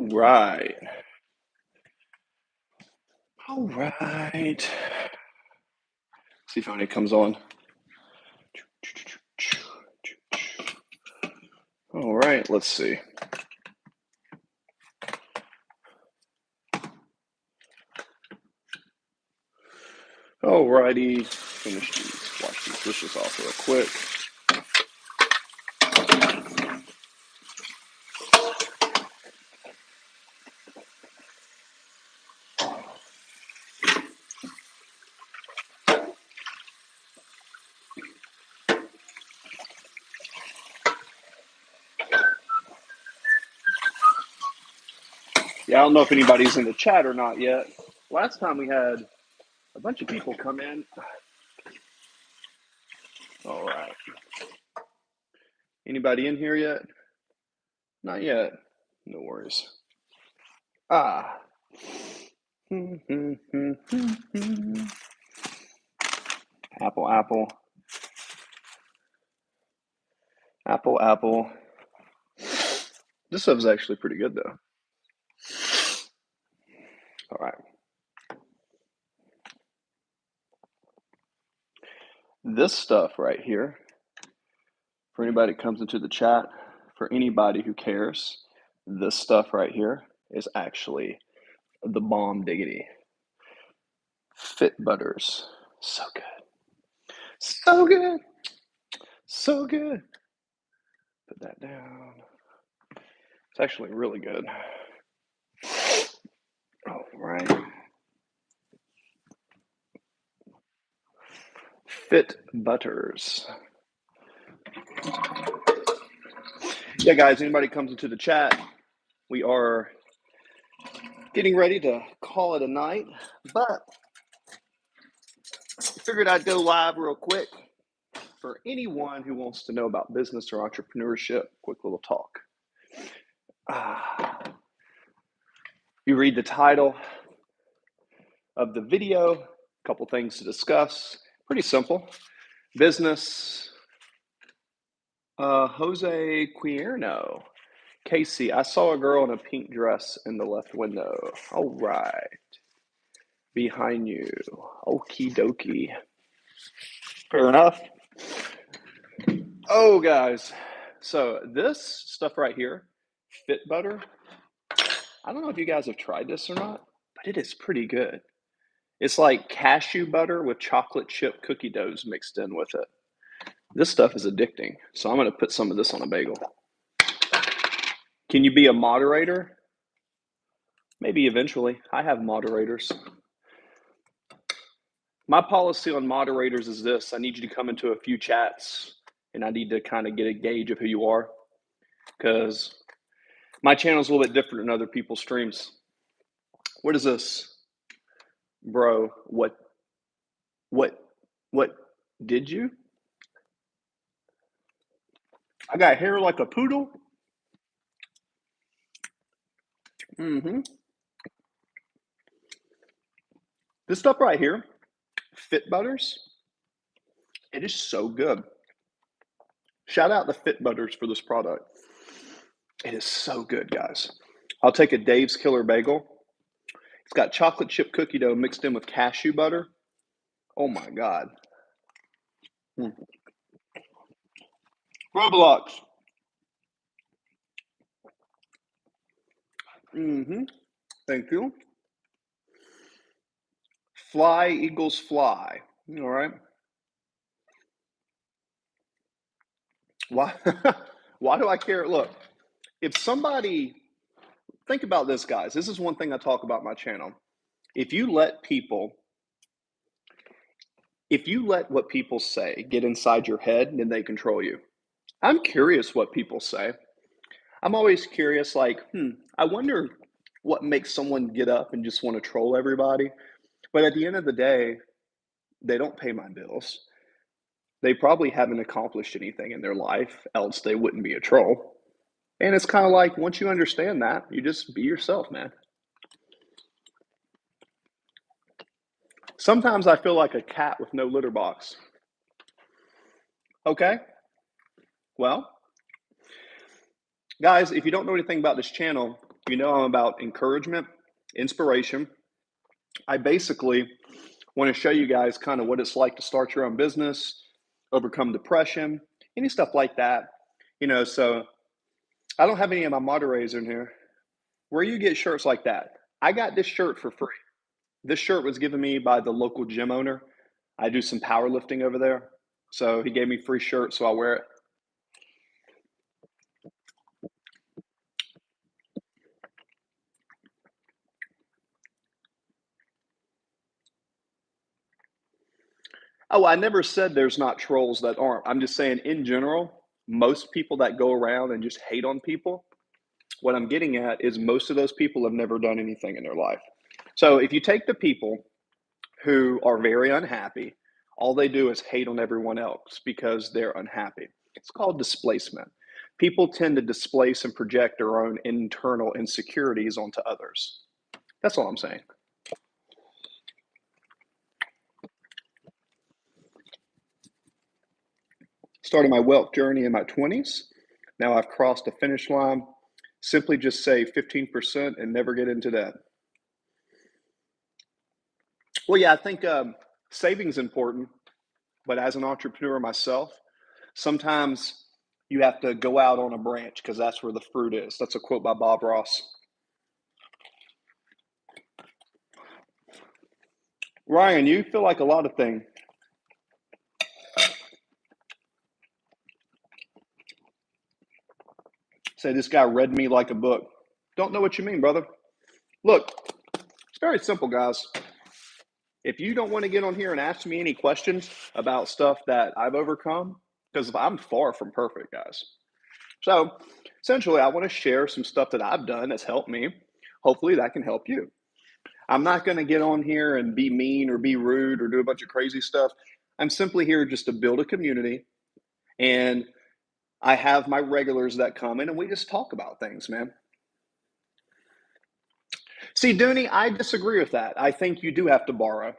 Right. All right. See if anybody comes on. All right, let's see. All righty, finish these, wash these dishes off real quick. Yeah, I don't know if anybody's in the chat or not yet. Last time we had a bunch of people come in. All right. Anybody in here yet? Not yet. No worries. Ah. Apple, apple. Apple, apple. This stuff's actually pretty good though. All right. This stuff right here, for anybody that comes into the chat, for anybody who cares, this stuff right here is actually the bomb diggity. Fit butters. So good. So good. So good. Put that down. It's actually really good. All right. Fit butters. Yeah, guys, anybody comes into the chat, we are getting ready to call it a night, but figured I'd go live real quick for anyone who wants to know about business or entrepreneurship. Quick little talk. You read the title of the video, a couple things to discuss. Pretty simple. Business. Jose Quierno. Casey, I saw a girl in a pink dress in the left window. All right. Behind you. Okie dokie. Fair enough. Oh, guys. So this stuff right here, Fit Butter, I don't know if you guys have tried this or not, but it is pretty good. It's like cashew butter with chocolate chip cookie doughs mixed in with it. This stuff is addicting. So I'm going to put some of this on a bagel. Can you be a moderator? Maybe eventually. I have moderators. My policy on moderators is this. I need you to come into a few chats and I need to kind of get a gauge of who you are, because my channel is a little bit different than other people's streams. What is this? Bro, what did you? I got hair like a poodle. Mm-hmm. This stuff right here, Fit Butters, it is so good. Shout out to Fit Butters for this product. It is so good, guys. I'll take a Dave's Killer Bagel. It's got chocolate chip cookie dough mixed in with cashew butter. Oh my God. Roblox. Mm-hmm. Thank you. Fly, Eagles, fly. All right. Why? Why do I care? Look, if somebody, think about this, guys. This is one thing I talk about on my channel. If you let what people say get inside your head, then they control you. I'm curious what people say. I'm always curious, like, I wonder what makes someone get up and just want to troll everybody. But at the end of the day, they don't pay my bills. They probably haven't accomplished anything in their life, else they wouldn't be a troll. And it's kind of like, once you understand that, you just be yourself, man. Sometimes I feel like a cat with no litter box. Okay? Well, guys, if you don't know anything about this channel, I'm about encouragement, inspiration. I basically want to show you guys kind of what it's like to start your own business, overcome depression, any stuff like that. So I don't have any of my moderators in here. Where you get shirts like that? I got this shirt for free. This shirt was given me by the local gym owner. I do some powerlifting over there. So he gave me free shirt, so I wear it. Oh, I never said there's not trolls that aren't. I'm just saying in general, most people that go around and just hate on people, what I'm getting at is most of those people have never done anything in their life. So if you take the people who are very unhappy, all they do is hate on everyone else because they're unhappy. It's called displacement. People tend to displace and project their own internal insecurities onto others. That's all I'm saying. Started my wealth journey in my 20s. Now I've crossed the finish line. Simply just save 15% and never get into debt. Well, yeah, I think saving's important, but as an entrepreneur myself, sometimes you have to go out on a branch because that's where the fruit is. That's a quote by Bob Ross. Ryan, you feel like a lot of things. Say this guy read me like a book. Don't know what you mean, brother. Look, it's very simple, guys. If you don't want to get on here and ask me any questions about stuff that I've overcome, because I'm far from perfect, guys. So essentially, I want to share some stuff that I've done that's helped me. Hopefully, that can help you. I'm not going to get on here and be mean or be rude or do a bunch of crazy stuff. I'm simply here just to build a community. And I have my regulars that come in and we just talk about things, man. See, Dooney, I disagree with that. I think you do have to borrow.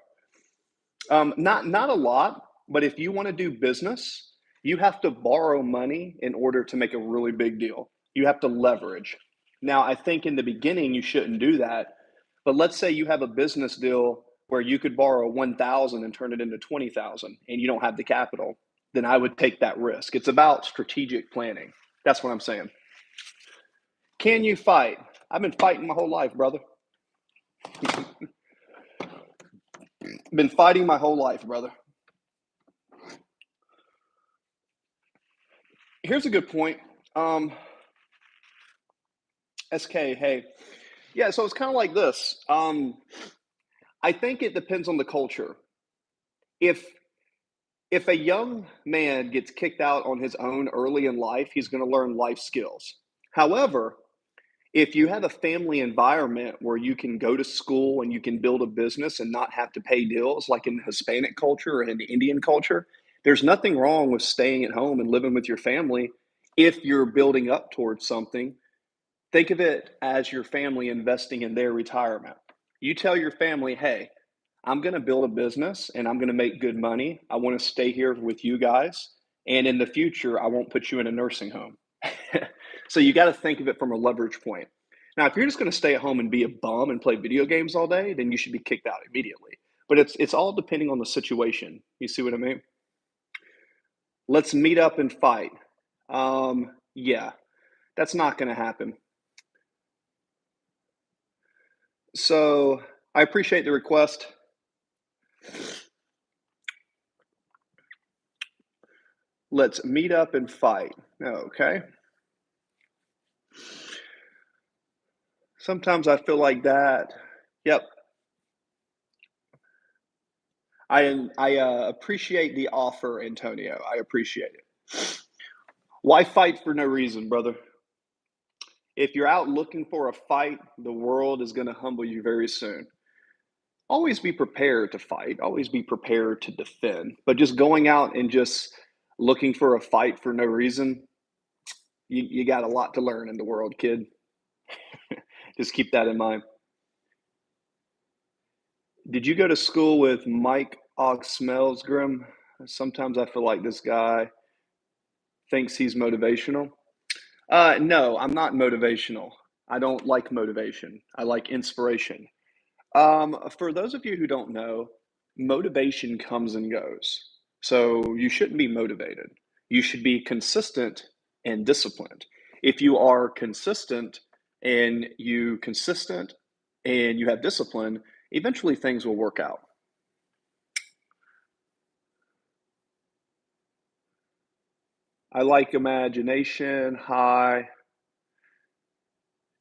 Not a lot, but if you want to do business, you have to borrow money in order to make a really big deal. You have to leverage. Now, I think in the beginning you shouldn't do that, but let's say you have a business deal where you could borrow 1,000 and turn it into 20,000 and you don't have the capital, then I would take that risk. It's about strategic planning. That's what I'm saying. Can you fight? I've been fighting my whole life, brother. Been fighting my whole life, brother. Here's a good point. SK, hey. Yeah, so it's kind of like this. I think it depends on the culture. If if a young man gets kicked out on his own early in life, he's going to learn life skills. However, if you have a family environment where you can go to school and you can build a business and not have to pay bills, like in the Hispanic culture or in the Indian culture, there's nothing wrong with staying at home and living with your family if you're building up towards something. Think of it as your family investing in their retirement. You tell your family, hey, I'm going to build a business and I'm going to make good money. I want to stay here with you guys. And in the future, I won't put you in a nursing home. So you got to think of it from a leverage point. Now, if you're just going to stay at home and be a bum and play video games all day, then you should be kicked out immediately. But it's all depending on the situation. You see what I mean? Let's meet up and fight. Yeah, that's not going to happen. So I appreciate the request. Let's meet up and fight. Okay. Sometimes I feel like that. Yep. I appreciate the offer, Antonio. I appreciate it. Why fight for no reason, brother? If you're out looking for a fight, the world is going to humble you very soon. Always be prepared to fight, always be prepared to defend. But just going out and just looking for a fight for no reason, you got a lot to learn in the world, kid. Just keep that in mind. Did you go to school with Mike Oxmelsgrim? Sometimes I feel like this guy thinks he's motivational. No, I'm not motivational. I don't like motivation. I like inspiration. For those of you who don't know, motivation comes and goes. So you shouldn't be motivated. You should be consistent and disciplined. If you are consistent and you have discipline, eventually things will work out. I like imagination, high.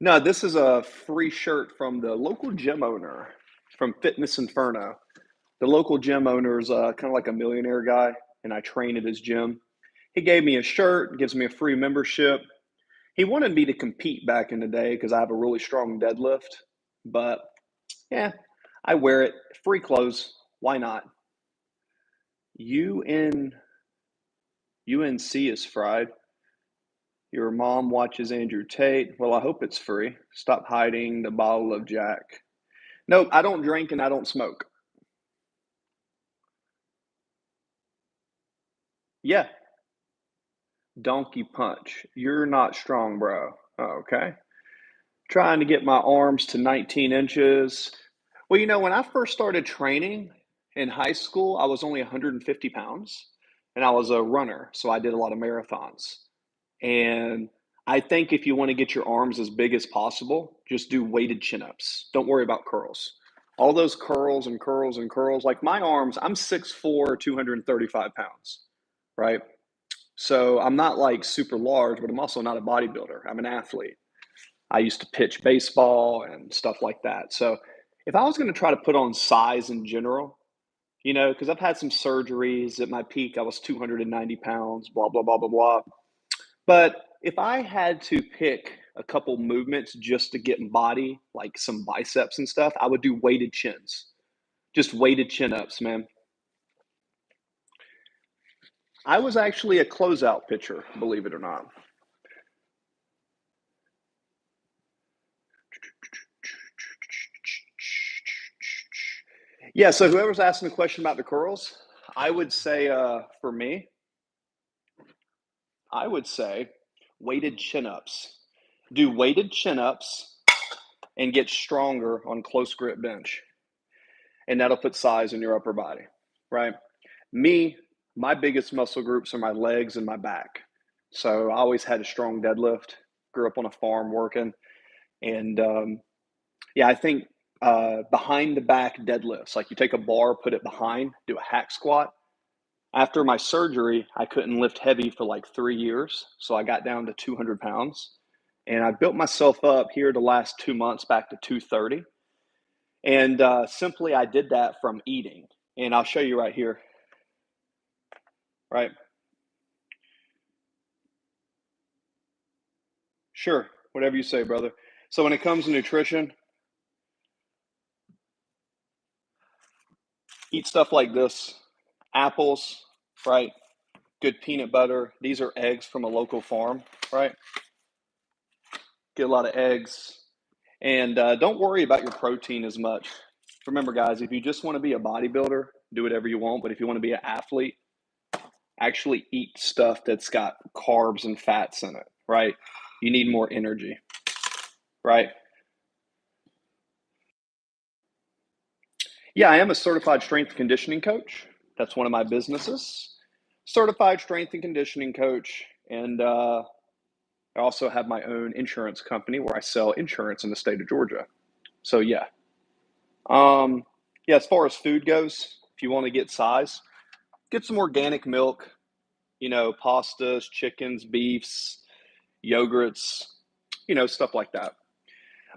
No, this is a free shirt from the local gym owner from Fitness Inferno. The local gym owner is kind of like a millionaire guy, and I train at his gym. He gave me a shirt, gives me a free membership. He wanted me to compete back in the day because I have a really strong deadlift. But yeah, I wear it. Free clothes. Why not? UN, UNC is fried. Your mom watches Andrew Tate. Well, I hope it's free. Stop hiding the bottle of Jack. Nope, I don't drink and I don't smoke. Yeah, donkey punch. You're not strong, bro. Okay. Trying to get my arms to 19 inches. Well, when I first started training in high school, I was only 150 pounds and I was a runner. So I did a lot of marathons. And I think if you want to get your arms as big as possible, just do weighted chin ups. Don't worry about curls. All those curls and curls and curls, like my arms, I'm 6'4", 235 pounds, right? So I'm not like super large, but I'm also not a bodybuilder. I'm an athlete. I used to pitch baseball and stuff like that. So if I was going to try to put on size in general, because I've had some surgeries at my peak, I was 290 pounds, blah, blah, blah, blah, blah. But if I had to pick a couple movements just to get in body, like some biceps and stuff, I would do weighted chins, just weighted chin ups, man. I was actually a closeout pitcher, believe it or not. Yeah, so whoever's asking the question about the curls, I would say for me, I would say weighted chin ups. Do weighted chin ups and get stronger on close grip bench. And that'll put size in your upper body, right? Me, my biggest muscle groups are my legs and my back. So I always had a strong deadlift, grew up on a farm working. And yeah, I think behind the back deadlifts, like you take a bar, put it behind, do a hack squat. After my surgery, I couldn't lift heavy for like 3 years. So I got down to 200 pounds. And I built myself up here the last 2 months back to 230. And simply, I did that from eating. And I'll show you right here, right? Sure, whatever you say, brother. So when it comes to nutrition, eat stuff like this, apples, right? Good peanut butter. These are eggs from a local farm, right? Get a lot of eggs. And don't worry about your protein as much. Remember, guys, if you just want to be a bodybuilder, do whatever you want. But if you want to be an athlete, actually eat stuff that's got carbs and fats in it, right? You need more energy, right? Yeah, I am a certified strength and conditioning coach. That's one of my businesses. Certified strength and conditioning coach. And I also have my own insurance company where I sell insurance in the state of Georgia. So yeah. Yeah, as far as food goes, if you want to get size, get some organic milk, pastas, chickens, beefs, yogurts, stuff like that.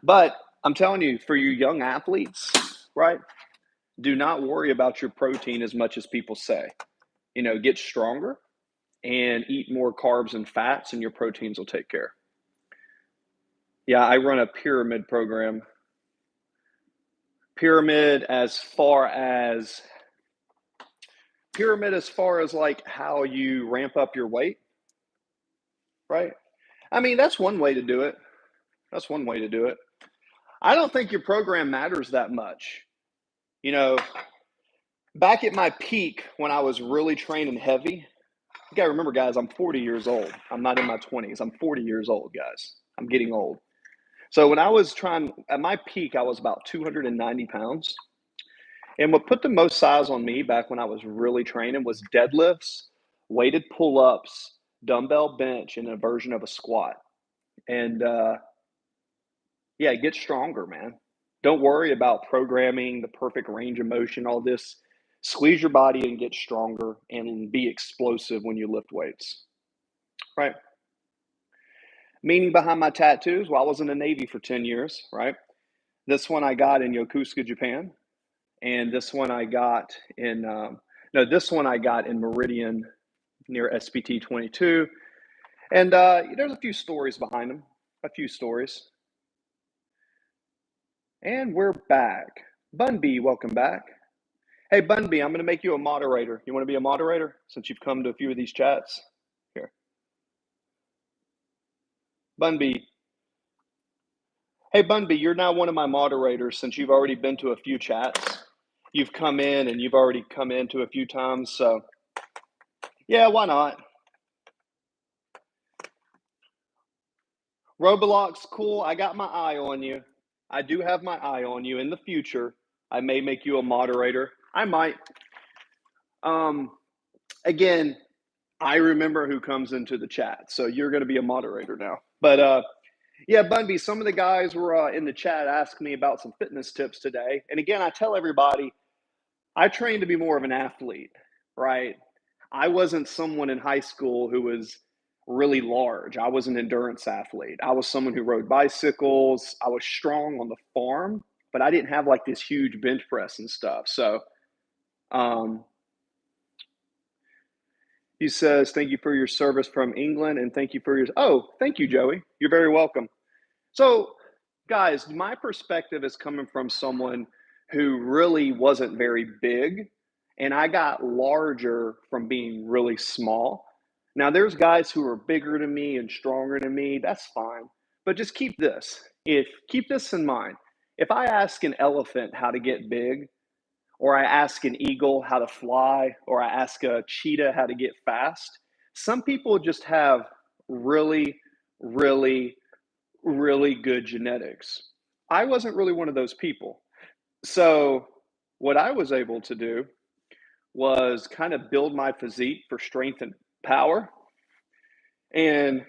But I'm telling you, for you young athletes, right, do not worry about your protein as much as people say. Get stronger and eat more carbs and fats, and your proteins will take care. Yeah, I run a pyramid program. Pyramid as far as like how you ramp up your weight, right? I mean, that's one way to do it. That's one way to do it. I don't think your program matters that much. You know, Back at my peak when I was really training heavy, you gotta remember, guys, I'm 40 years old. I'm not in my 20s. I'm 40 years old, guys. I'm getting old. So when I was trying at my peak, I was about 290 pounds. And what put the most size on me back when I was really training was deadlifts, weighted pull ups, dumbbell bench, and a version of a squat. And yeah, get stronger, man. Don't worry about programming the perfect range of motion, all this. Squeeze your body and get stronger and be explosive when you lift weights, right? Meaning behind my tattoos, well, I was in the Navy for 10 years, right? This one I got in Yokosuka, Japan. And this one I got in, no, this one I got in Meridian near SPT 22. And there's a few stories behind them, a few stories. And we're back. Bunby, welcome back. Hey, Bunby, I'm going to make you a moderator. You want to be a moderator since you've come to a few of these chats? Here. Bunby. Hey, Bunby, you're now one of my moderators since you've already been to a few chats. You've come in and you've already come into a few times. So, yeah, why not? Roblox, cool. I got my eye on you. I do have my eye on you. In the future, I may make you a moderator. I might. Um, Again, I remember who comes into the chat, so you're going to be a moderator now. But yeah, Bunby, some of the guys were in the chat asking me about some fitness tips today. And again, I tell everybody, I trained to be more of an athlete, right? I wasn't someone in high school who was really large. I was an endurance athlete. I was someone who rode bicycles. I was strong on the farm, but I didn't have like this huge bench press and stuff. So um, he says, thank you for your service from England and thank you for your, oh, thank you, Joey. You're very welcome. So, guys, my perspective is coming from someone who really wasn't very big, and I got larger from being really small. Now, there's guys who are bigger than me and stronger than me. That's fine, but just keep this. If keep this in mind. If I ask an elephant how to get big, or I ask an eagle how to fly, or I ask a cheetah how to get fast, some people just have really, really really good genetics. I wasn't really one of those people. So, what I was able to do was kind of build my physique for strength and power. And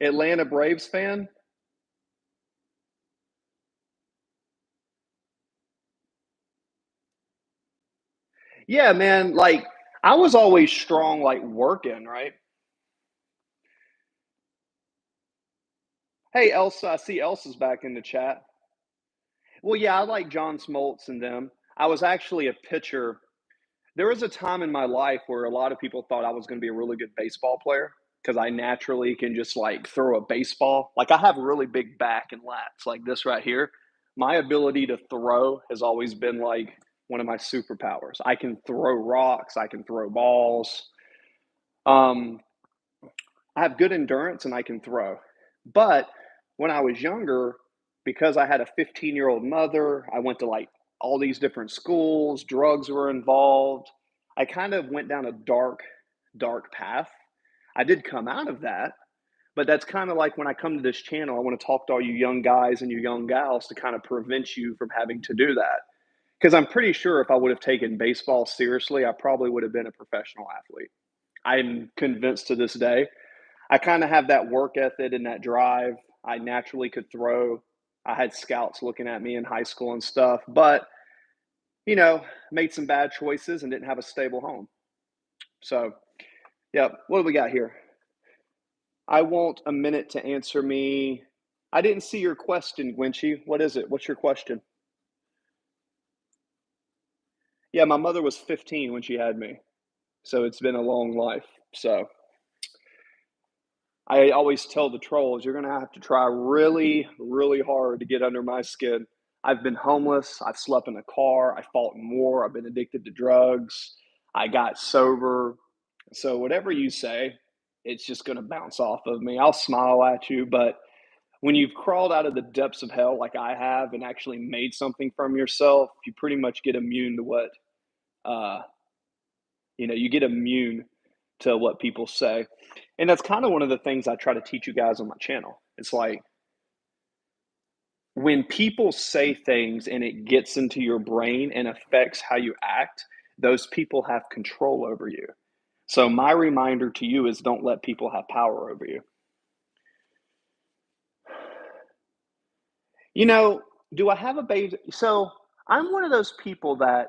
Atlanta Braves fan, yeah, man, like I was always strong, like working, right? Hey, Elsa, I see Elsa's back in the chat. Well, yeah, I like John Smoltz and them. I was actually a pitcher. There was a time in my life where a lot of people thought I was going to be a really good baseball player because I naturally can just like throw a baseball. Like I have a really big back and lats, like this right here. My ability to throw has always been like one of my superpowers. I can throw rocks, I can throw balls. Um, I have good endurance and I can throw. But when I was younger, because I had a 15-year-old mother, I went to like all these different schools, drugs were involved. I kind of went down a dark, dark path. I did come out of that, but that's kind of like when I come to this channel, I want to talk to all you young guys and you young gals to kind of prevent you from having to do that. Because I'm pretty sure if I would have taken baseball seriously, I probably would have been a professional athlete. I'm convinced to this day. I kind of have that work ethic and that drive. I naturally could throw. I had scouts looking at me in high school and stuff, but made some bad choices and didn't have a stable home. So, yeah, what do we got here? I want a minute to answer me. I didn't see your question, Gwinchy. What is it? What's your question? Yeah, my mother was 15 when she had me. So it's been a long life. So I always tell the trolls, you're going to have to try really, really hard to get under my skin. I've been homeless. I've slept in a car. I fought in war. I've been addicted to drugs. I got sober. So, whatever you say, it's just going to bounce off of me. I'll smile at you. But when you've crawled out of the depths of hell like I have and actually made something from yourself, you pretty much get immune to what, uh, you get immune to what people say. And that's kind of one of the things I try to teach you guys on my channel. It's like when people say things and it gets into your brain and affects how you act, those people have control over you. So my reminder to you is don't let people have power over you. You know, do I have a baby? So I'm one of those people that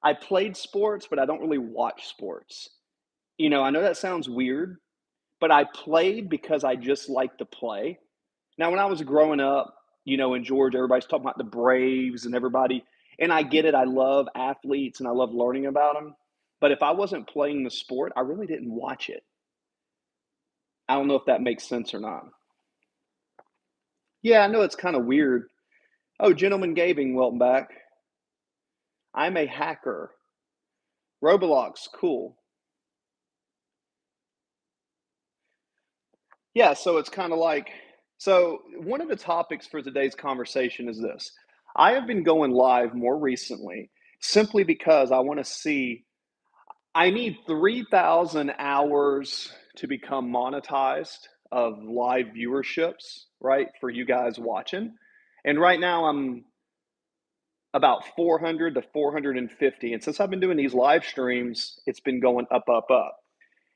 I played sports, but I don't really watch sports. I know that sounds weird, but I played because I just like to play. Now, when I was growing up, in Georgia, everybody's talking about the Braves and everybody, and I get it. I love athletes and I love learning about them. But if I wasn't playing the sport, I really didn't watch it. I don't know if that makes sense or not. Yeah, I know it's kind of weird. Oh, Gentleman Gaming, welcome back. I'm a hacker. Roblox, cool. Yeah, so it's kind of like, so one of the topics for today's conversation is this. I have been going live more recently simply because I want to see, I need 3,000 hours to become monetized of live viewerships, right, for you guys watching. And right now I'm about 400 to 450. And since I've been doing these live streams, it's been going up, up, up.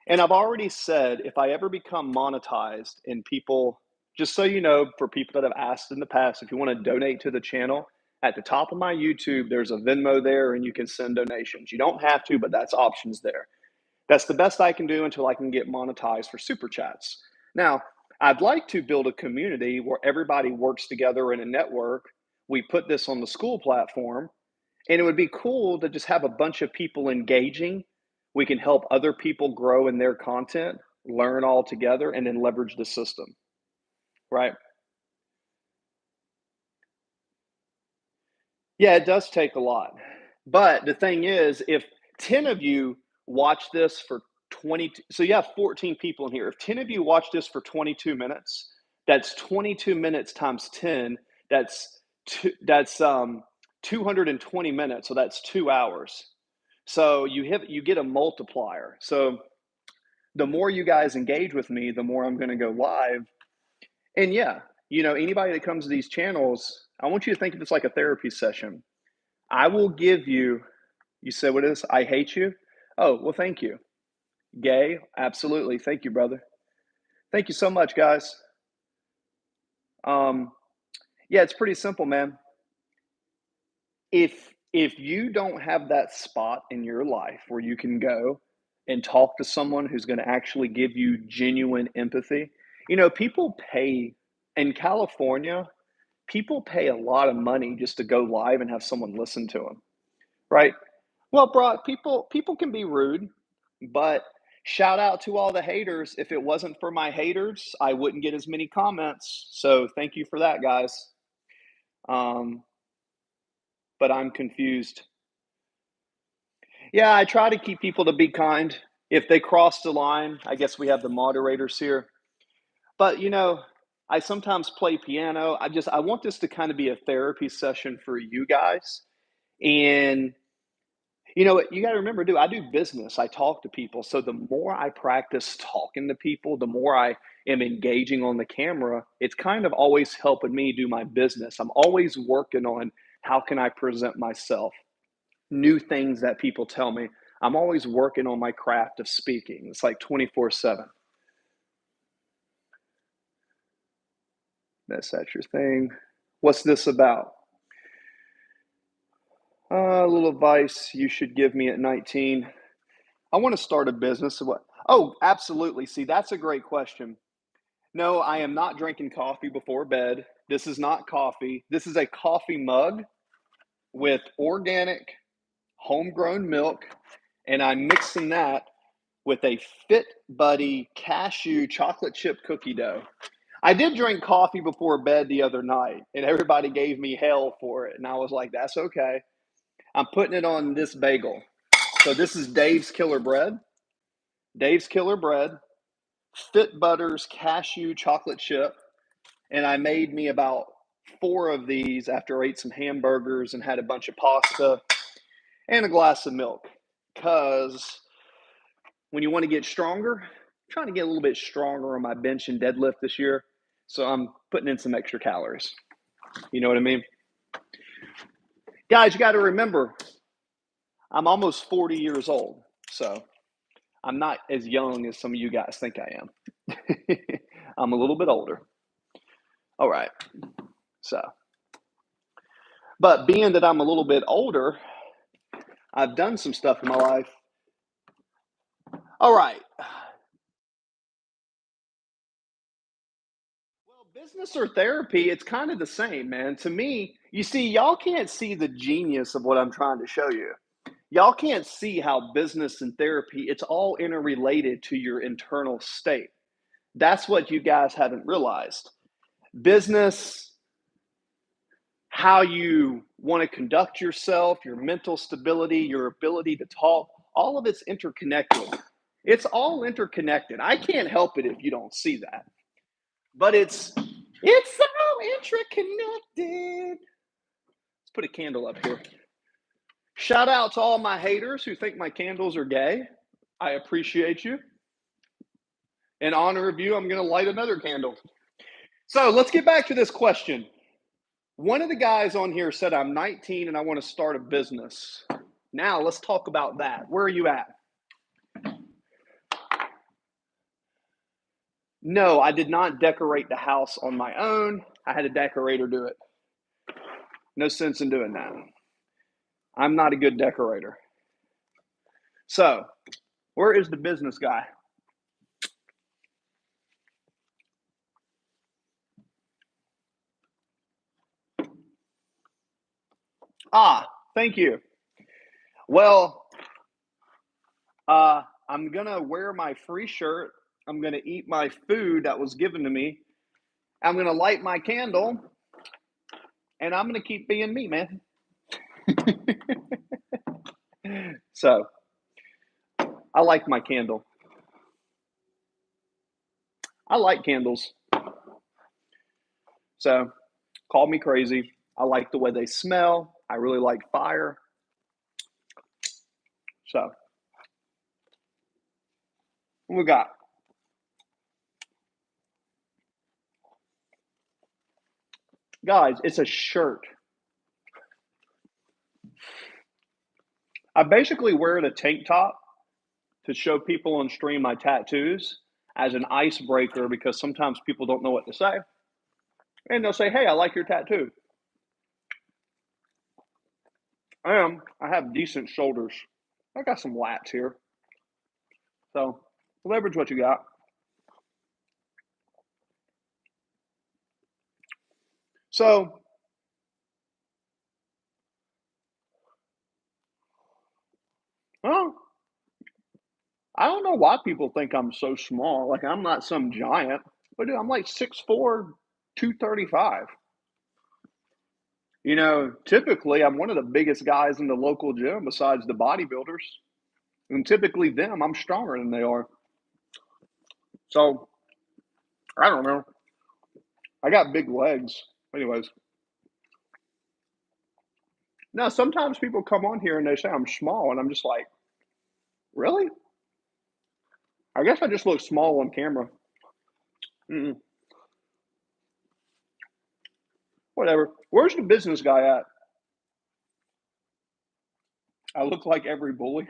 And I've already said if I ever become monetized and people, just so you know, for people that have asked in the past, if you want to donate to the channel, at the top of my YouTube, there's a Venmo there and you can send donations. You don't have to, but that's options there. That's the best I can do until I can get monetized for super chats. Now, I'd like to build a community where everybody works together in a network. We put this on the school platform, and it would be cool to just have a bunch of people engaging. We can help other people grow in their content, learn all together, and then leverage the system, right? Yeah, it does take a lot. But the thing is, if 10 of you watch this for 20, so you have 14 people in here. If 10 of you watch this for 22 minutes, that's 22 minutes times 10. That's 220 minutes. So that's 2 hours. So you get a multiplier. So the more you guys engage with me, the more I'm going to go live. And yeah, anybody that comes to these channels, I want you to think of this like a therapy session. I will give you, you said what is, I hate you? Oh, well, thank you. Gay? Absolutely. Thank you, brother. Thank you so much, guys. Um, yeah, it's pretty simple, man. If you don't have that spot in your life where you can go and talk to someone who's going to actually give you genuine empathy, people pay in California, people pay a lot of money just to go live and have someone listen to them, right? Well, Brock, people can be rude, but shout out to all the haters. If it wasn't for my haters, I wouldn't get as many comments. So thank you for that, guys. Um, but I'm confused. Yeah, I try to keep people to be kind. If they cross the line, I guess we have the moderators here. But I sometimes play piano. I want this to kind of be a therapy session for you guys. And you got to remember, I do business. I talk to people. So the more I practice talking to people, the more I am engaging on the camera, it's kind of always helping me do my business. I'm always working on how can I present myself, new things that people tell me. I'm always working on my craft of speaking. It's like 24/7. That's your thing. What's this about? A little advice you should give me at 19. I want to start a business. What? Oh, absolutely. See, that's a great question. No, I am not drinking coffee before bed. This is not coffee. This is a coffee mug with organic homegrown milk, and I'm mixing that with a Fit Buddy cashew chocolate chip cookie dough. I did drink coffee before bed the other night, and everybody gave me hell for it. And I was like, that's okay. I'm putting it on this bagel. So this is Dave's Killer Bread. Dave's Killer Bread, Fit Butter's cashew chocolate chip. And I made me about 4 of these after I ate some hamburgers and had a bunch of pasta and a glass of milk. Because when you want to get stronger, I'm trying to get a little bit stronger on my bench and deadlift this year. So I'm putting in some extra calories. You know what I mean? Guys, you got to remember, I'm almost 40 years old. So I'm not as young as some of you guys think I am. I'm a little bit older. All right. So, but being that I'm a little bit older, I've done some stuff in my life. All right. Well, business or therapy, it's kind of the same, man. To me, you see, y'all can't see the genius of what I'm trying to show you. Y'all can't see how business and therapy, it's all interrelated to your internal state. That's what you guys haven't realized. Business, how you want to conduct yourself, your mental stability, your ability to talk, all of it's interconnected. It's all interconnected. I can't help it if you don't see that. But it's so interconnected. Let's put a candle up here. Shout out to all my haters who think my candles are gay. I appreciate you. In honor of you, I'm going to light another candle. So let's get back to this question. One of the guys on here said, I'm 19 and I want to start a business. Now let's talk about that. Where are you at? No, I did not decorate the house on my own. I had a decorator do it. No sense in doing that. I'm not a good decorator. So, where is the business guy? Ah, thank you. Well, I'm going to wear my free shirt. I'm going to eat my food that was given to me. I'm going to light my candle. And I'm going to keep being me, man. So, I like my candle. I like candles. So, call me crazy. I like the way they smell. I really like fire. So, what we got? Guys, it's a shirt. I basically wear the tank top to show people on stream my tattoos as an icebreaker because sometimes people don't know what to say. And they'll say, hey, I like your tattoo. I have decent shoulders. I got some lats here. So leverage what you got. So well, I don't know why people think I'm so small. Like I'm not some giant, but dude, I'm like 6'4", 235. Typically I'm one of the biggest guys in the local gym besides the bodybuilders. And typically them, I'm stronger than they are. So I don't know. I got big legs. Anyways. Now sometimes people come on here and they say I'm small, and I'm just like, really? I guess I just look small on camera. Mm-mm. Whatever. Where's the business guy at? I look like every bully.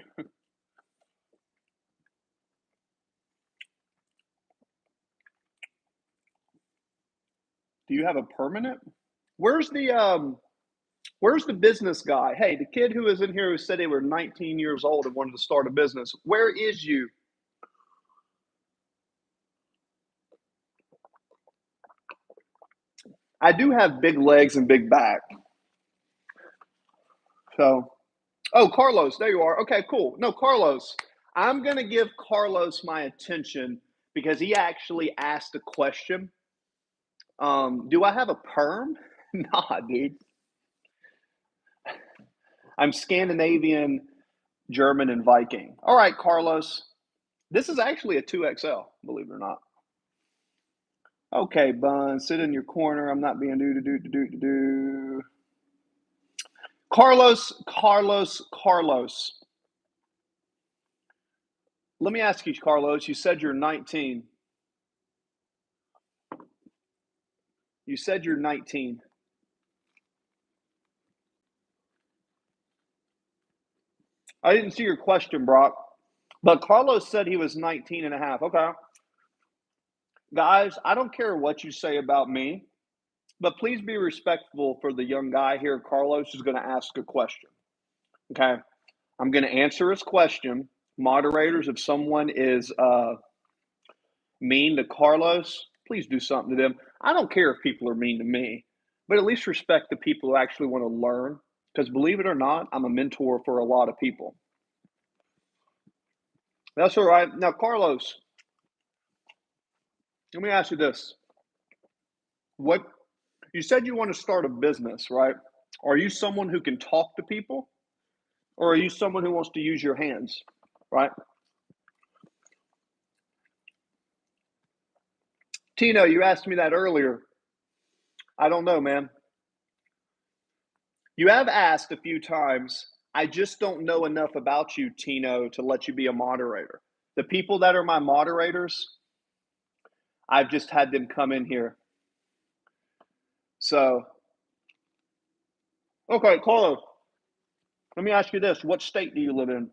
Do you have a permanent? Where's the business guy? Hey, the kid who was in here who said they were 19 years old and wanted to start a business. Where is you? I do have big legs and big back. So, oh, Carlos, there you are. Okay, cool. No, Carlos, I'm going to give Carlos my attention because he actually asked a question. Do I have a perm? Nah, dude. I'm Scandinavian, German, and Viking. All right, Carlos. This is actually a 2XL, believe it or not. Okay, Bun, sit in your corner. I'm not being do. Carlos. Let me ask you, Carlos. You said you're 19. You said you're 19. I didn't see your question, Brock. But Carlos said he was 19 and a half. Okay. Guys, I don't care what you say about me, but please be respectful for the young guy here. Carlos is going to ask a question. Okay. I'm going to answer his question. Moderators, if someone is mean to Carlos, please do something to them. I don't care if people are mean to me, but at least respect the people who actually want to learn. Because believe it or not, I'm a mentor for a lot of people. That's all right. Now, Carlos, let me ask you this. What you said you want to start a business, right? Are you someone who can talk to people, or are you someone who wants to use your hands, right? Tino, you asked me that earlier. I don't know, man. You have asked a few times. I just don't know enough about you, Tino, to let you be a moderator. The people that are my moderators, I've just had them come in here. So, okay, Carlos, let me ask you this. What state do you live in?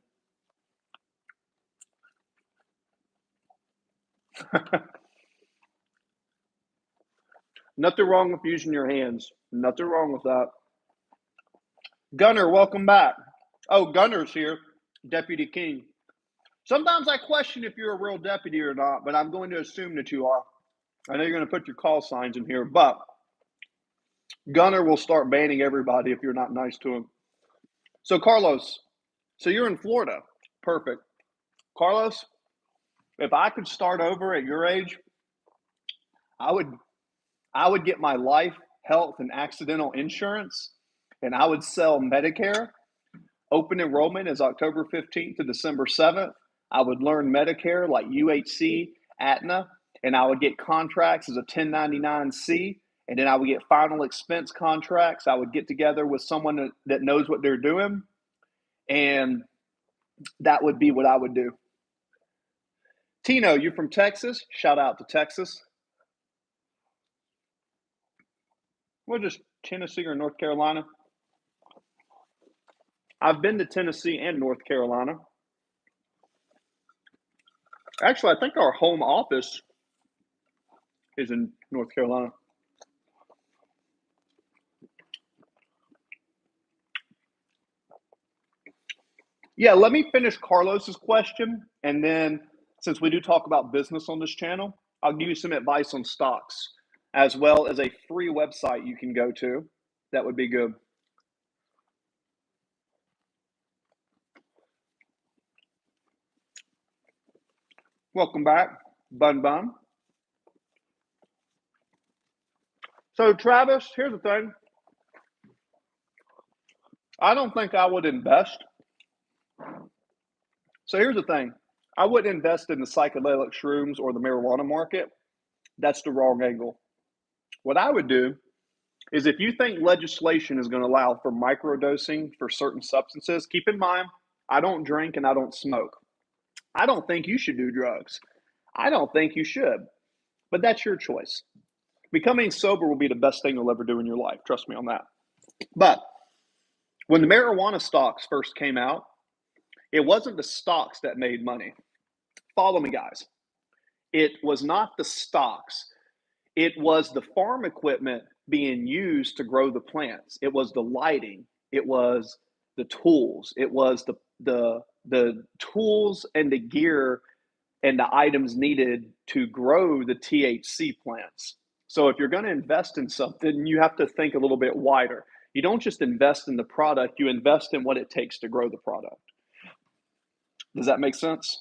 Nothing wrong with using your hands. Nothing wrong with that. Gunner, welcome back. Oh, Gunner's here. Deputy King. Sometimes I question if you're a real deputy or not, but I'm going to assume that you are. I know you're going to put your call signs in here, but Gunner will start banning everybody if you're not nice to him. So, Carlos, so you're in Florida. Perfect. Carlos, if I could start over at your age, I would get my life, health, and accidental insurance, and I would sell Medicare. Open enrollment is October 15th to December 7th. I would learn Medicare like UHC, Aetna, and I would get contracts as a 1099C, and then I would get final expense contracts. I would get together with someone that knows what they're doing, and that would be what I would do. Tino, you from Texas? Shout out to Texas. What, just Tennessee or North Carolina? I've been to Tennessee and North Carolina. Actually, I think our home office is in North Carolina. Yeah, let me finish Carlos's question, and then since we do talk about business on this channel, I'll give you some advice on stocks, as well as a free website you can go to. That would be good. Welcome back, Bun Bun. So, Travis, here's the thing. I don't think I would invest. So, here's the thing. I wouldn't invest in the psychedelic shrooms or the marijuana market. That's the wrong angle. What I would do is if you think legislation is going to allow for microdosing for certain substances, keep in mind, I don't drink and I don't smoke. I don't think you should do drugs. I don't think you should, but that's your choice. Becoming sober will be the best thing you'll ever do in your life. Trust me on that. But when the marijuana stocks first came out, it wasn't the stocks that made money. Follow me, guys. It was not the stocks. It was the farm equipment being used to grow the plants. It was the lighting. It was the tools. It was the tools and the gear and the items needed to grow the THC plants. So if you're going to invest in something, you have to think a little bit wider. You don't just invest in the product, you invest in what it takes to grow the product. Does that make sense?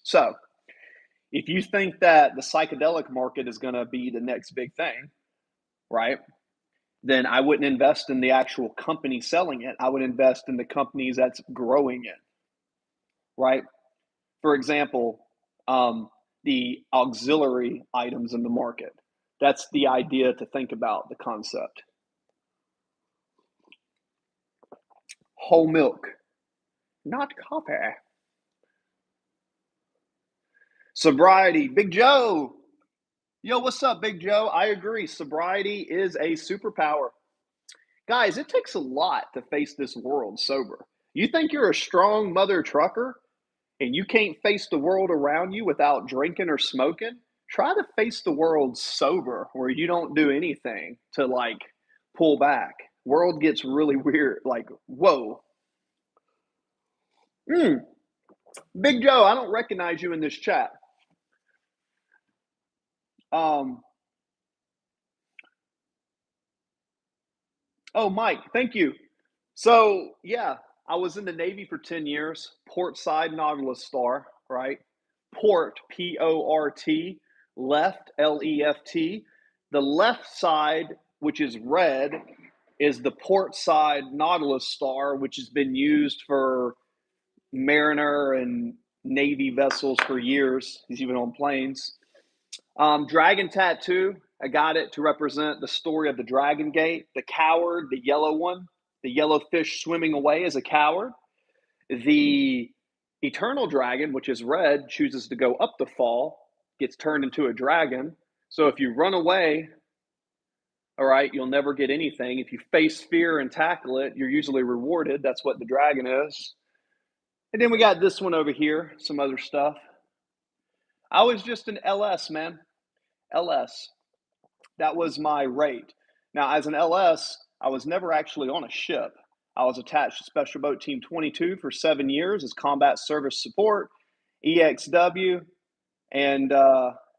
So, if you think that the psychedelic market is going to be the next big thing, right? Then I wouldn't invest in the actual company selling it. I would invest in the companies that's growing it, right? For example, the auxiliary items in the market. That's the idea to think about the concept. Whole milk, not coffee. Sobriety, Big Joe. Yo, what's up, Big Joe? I agree. Sobriety is a superpower. Guys, it takes a lot to face this world sober. You think you're a strong mother trucker and you can't face the world around you without drinking or smoking? Try to face the world sober where you don't do anything to like pull back. World gets really weird. Like, whoa. Mm, Big Joe, I don't recognize you in this chat. Um, oh, Mike, thank you. So, yeah, I was in the Navy for 10 years, port side Nautilus star, right? Port, P O R T, left, L E F T. The left side, which is red, is the port side Nautilus star, which has been used for Mariner and Navy vessels for years. He's even on planes. Dragon tattoo. I got it to represent the story of the Dragon Gate, the coward, the yellow one, the yellow fish swimming away as a coward. The eternal dragon, which is red, chooses to go up the fall, gets turned into a dragon. So if you run away, all right, you'll never get anything. If you face fear and tackle it, you're usually rewarded. That's what the dragon is. And then we got this one over here, some other stuff. I was just an LS, man. LS. That was my rate. Now, as an LS, I was never actually on a ship. I was attached to Special Boat Team 22 for 7 years as combat service support, EXW, and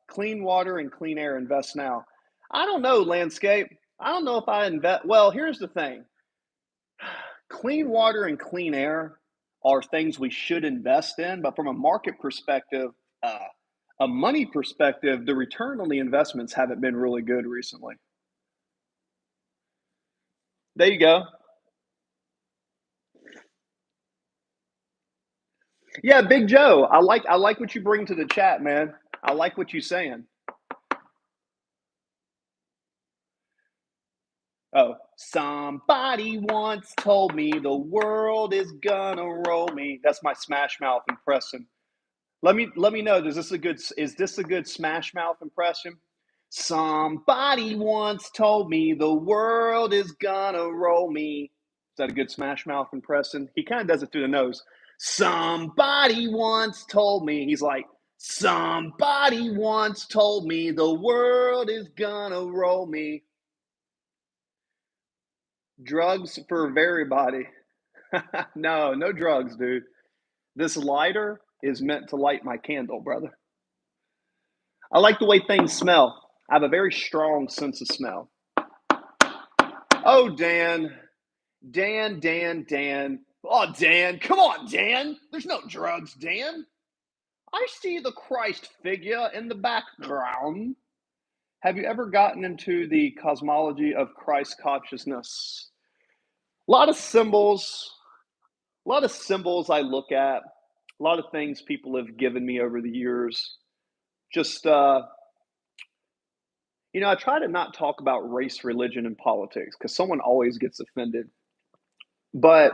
clean water and clean air invest now. I don't know, landscape. I don't know if I invest. Well, here's the thing, clean water and clean air are things we should invest in, but from a market perspective, a money perspective, the return on the investments haven't been really good recently. There you go. Yeah, Big Joe. I like what you bring to the chat, man. I like what you're saying. Oh, somebody once told me the world is gonna roll me. That's my Smash Mouth impression. Let me know. Is this a good Smash Mouth impression? Somebody once told me the world is gonna roll me. Is that a good Smash Mouth impression? He kind of does it through the nose. Somebody once told me. He's like, somebody once told me the world is gonna roll me. Drugs for everybody. No, no drugs, dude. This lighter is meant to light my candle, brother. I like the way things smell. I have a very strong sense of smell. Oh, Dan. Dan, Dan, Dan. Oh, Dan. Come on, Dan. There's no drugs, Dan. I see the Christ figure in the background. Have you ever gotten into the cosmology of Christ consciousness? A lot of symbols, a lot of symbols I look at, a lot of things people have given me over the years. Just, I try to not talk about race, religion, and politics because someone always gets offended. But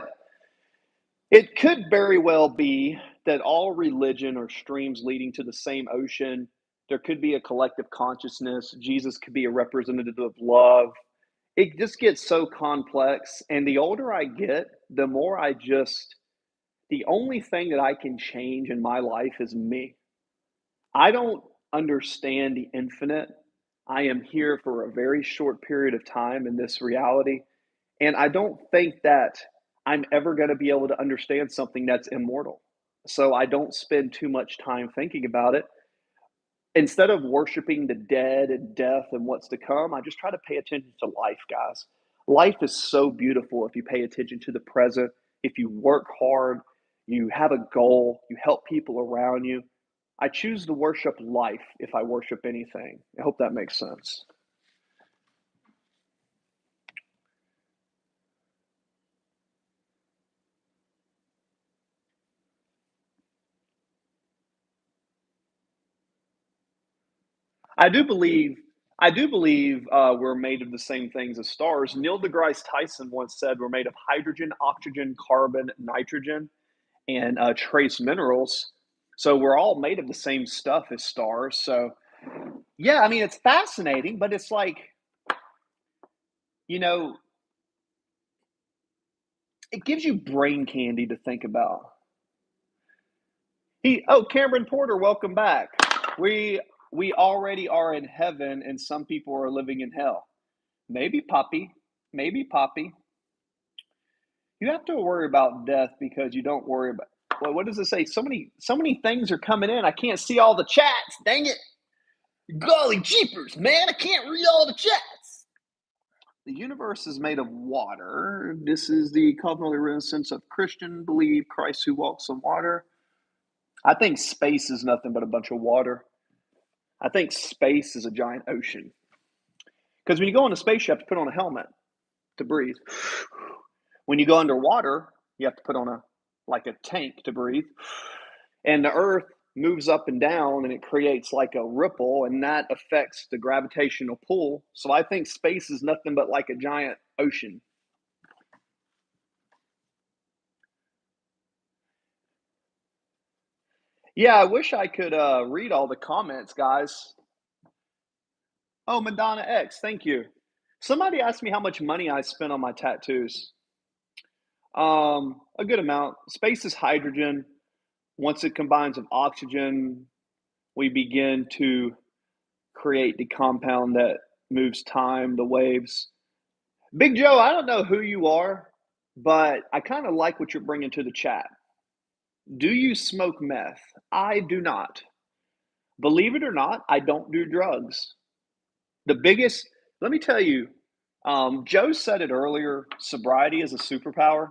it could very well be that all religion are streams leading to the same ocean. There could be a collective consciousness. Jesus could be a representative of love. It just gets so complex. And the older I get, the more the only thing that I can change in my life is me. I don't understand the infinite. I am here for a very short period of time in this reality. And I don't think that I'm ever going to be able to understand something that's immortal. So I don't spend too much time thinking about it. Instead of worshiping the dead and death and what's to come, I just try to pay attention to life, guys. Life is so beautiful if you pay attention to the present, if you work hard, you have a goal, you help people around you. I choose to worship life if I worship anything. I hope that makes sense. I do believe we're made of the same things as stars. Neil deGrasse Tyson once said we're made of hydrogen, oxygen, carbon, nitrogen, and trace minerals. So we're all made of the same stuff as stars. So yeah, I mean it's fascinating, but it's like you know it gives you brain candy to think about. Cameron Porter, welcome back. We already are in heaven, and some people are living in hell. Maybe Poppy, maybe Poppy. You have to worry about death because you don't worry about. Well, what does it say? So many things are coming in. I can't see all the chats. Dang it! Golly jeepers, man! I can't read all the chats. The universe is made of water. This is the culturally written sense of Christian believe Christ who walks on water. I think space is nothing but a bunch of water. I think space is a giant ocean. Because when you go into space, you have to put on a helmet to breathe. When you go underwater, you have to put on a tank to breathe. And the earth moves up and down and it creates like a ripple, and that affects the gravitational pull. So I think space is nothing but like a giant ocean. Yeah, I wish I could read all the comments, guys. Oh, Madonna X, thank you. Somebody asked me how much money I spent on my tattoos. A good amount. Space is hydrogen. Once it combines with oxygen, we begin to create the compound that moves time, the waves. Big Joe, I don't know who you are, but I kind of like what you're bringing to the chat. Do you smoke meth? I do not. Believe it or not, I don't do drugs. The biggest, let me tell you, Joe said it earlier, sobriety is a superpower.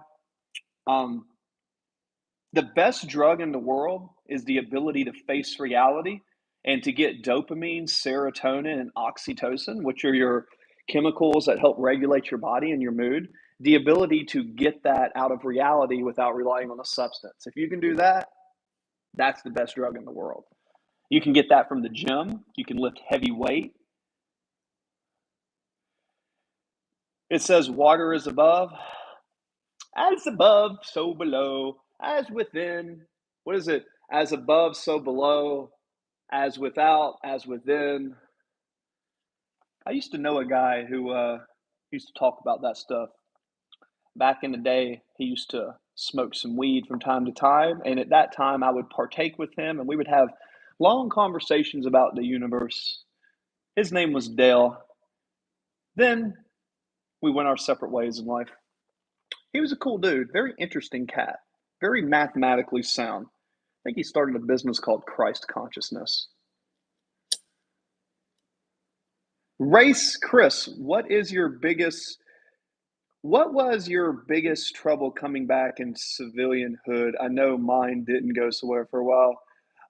Um, the best drug in the world is the ability to face reality and to get dopamine, serotonin, and oxytocin, which are your chemicals that help regulate your body and your mood. The ability to get that out of reality without relying on a substance. If you can do that, that's the best drug in the world. You can get that from the gym. You can lift heavy weight. It says water is above. As above, so below. As within. What is it? As above, so below. As without, as within. I used to know a guy who used to talk about that stuff. Back in the day, he used to smoke some weed from time to time. And at that time, I would partake with him and we would have long conversations about the universe. His name was Dale. Then we went our separate ways in life. He was a cool dude, very interesting cat, very mathematically sound. I think he started a business called Christ Consciousness. Race Chris, what was your biggest trouble coming back in civilianhood? I know mine didn't go so well for a while.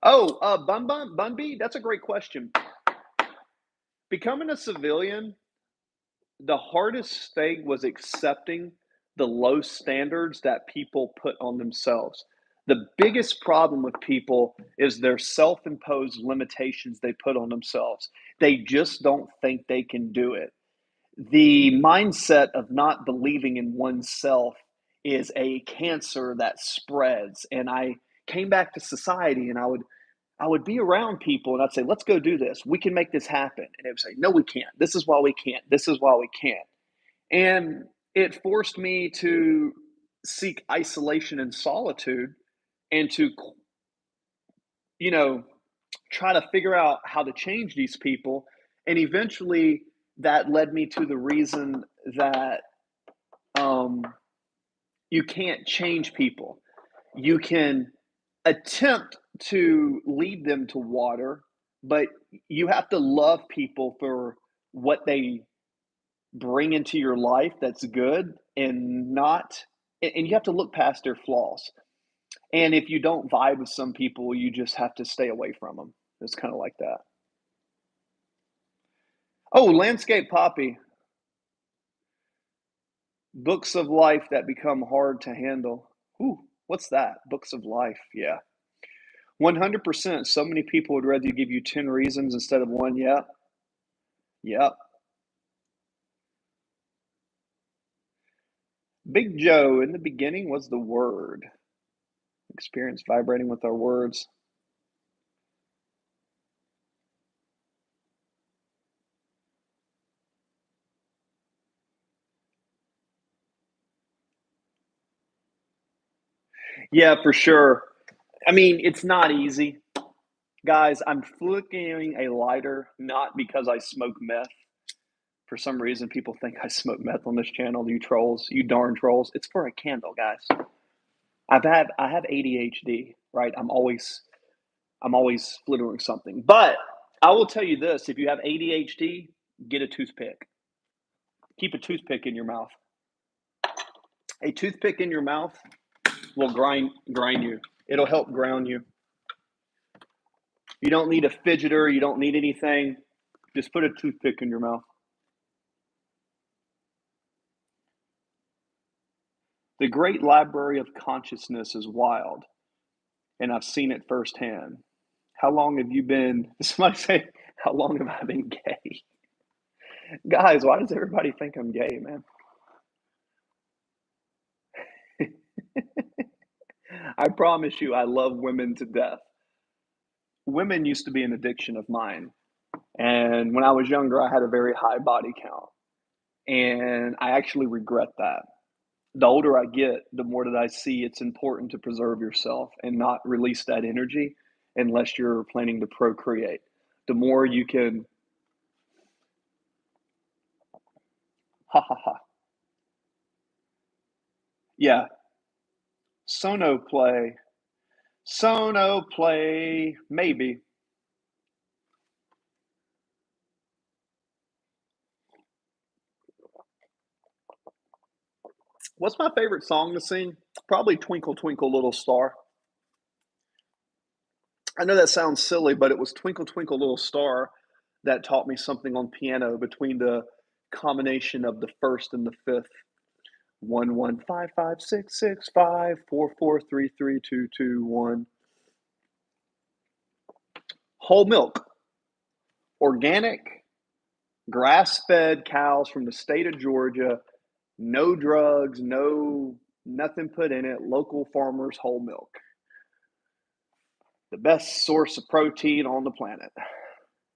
Oh, Bunby, that's a great question. Becoming a civilian, the hardest thing was accepting the low standards that people put on themselves. The biggest problem with people is their self imposed limitations they put on themselves. They just don't think they can do it. The mindset of not believing in oneself is a cancer that spreads. And I came back to society and I would be around people and I'd say, let's go do this. We can make this happen. And they would say, no, we can't. This is why we can't. This is why we can't. And it forced me to seek isolation and solitude and to, you know, try to figure out how to change these people. And eventually that led me to the reason that um, you can't change people. You can attempt to lead them to water, but you have to love people for what they bring into your life that's good and not, and you have to look past their flaws. And if you don't vibe with some people, you just have to stay away from them. It's kind of like that. Oh, Landscape Poppy. Books of life that become hard to handle. Ooh, what's that? Books of life. Yeah. 100%. So many people would rather give you 10 reasons instead of one. Yeah. Yep. Big Joe, in the beginning was the word. Experience vibrating with our words. Yeah, for sure. I mean, it's not easy. Guys, I'm flicking a lighter not because I smoke meth. For some reason, people think I smoke meth on this channel. You trolls, you darn trolls. It's for a candle, guys. I have ADHD, right? I'm always doing something. But I will tell you this: if you have ADHD, get a toothpick. Keep a toothpick in your mouth. A toothpick in your mouth will grind you. It'll help ground you. You don't need a fidgeter. You don't need anything. Just put a toothpick in your mouth. The great library of consciousness is wild, and I've seen it firsthand. How long have you been? Somebody say, how long have I been gay? Guys, why does everybody think I'm gay, man? I promise you, I love women to death. Women used to be an addiction of mine. And when I was younger, I had a very high body count. And I actually regret that. The older I get, the more that I see it's important to preserve yourself and not release that energy unless you're planning to procreate. The more you can, ha ha ha. Yeah, sono play, sono play, maybe. What's my favorite song to sing? Probably Twinkle Twinkle Little Star. I know that sounds silly, but it was Twinkle Twinkle Little Star that taught me something on piano between the combination of the first and the fifth. 1 1 5 5 6 6 5 4 4 3 3 2 2 1. Whole milk, organic, grass-fed cows from the state of Georgia. No drugs, no nothing put in it. Local farmers, whole milk. The best source of protein on the planet.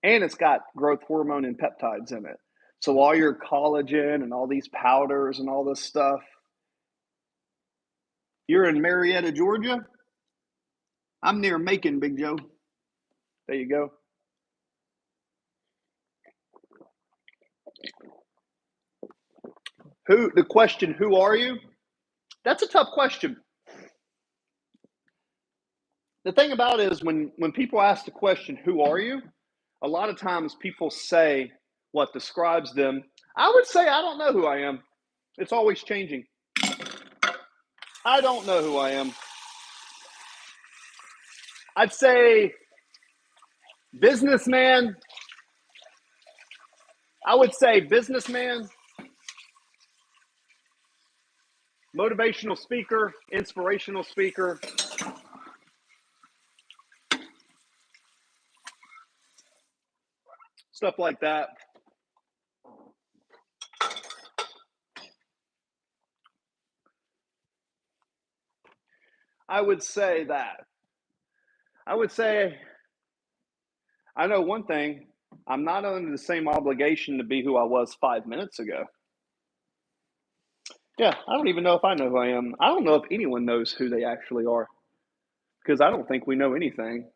And it's got growth hormone and peptides in it. So all your collagen and all these powders and all this stuff, you're in Marietta, Georgia. I'm near Macon, Big Joe. There you go. The question, who are you? That's a tough question. The thing about it is when people ask the question, who are you? A lot of times people say what describes them. I would say I don't know who I am. It's always changing. I don't know who I am. I'd say businessman. I would say businessman, motivational speaker, inspirational speaker. Stuff like that. I would say that. I would say, I know one thing. I'm not under the same obligation to be who I was 5 minutes ago. Yeah, I don't even know if I know who I am. I don't know if anyone knows who they actually are because I don't think we know anything.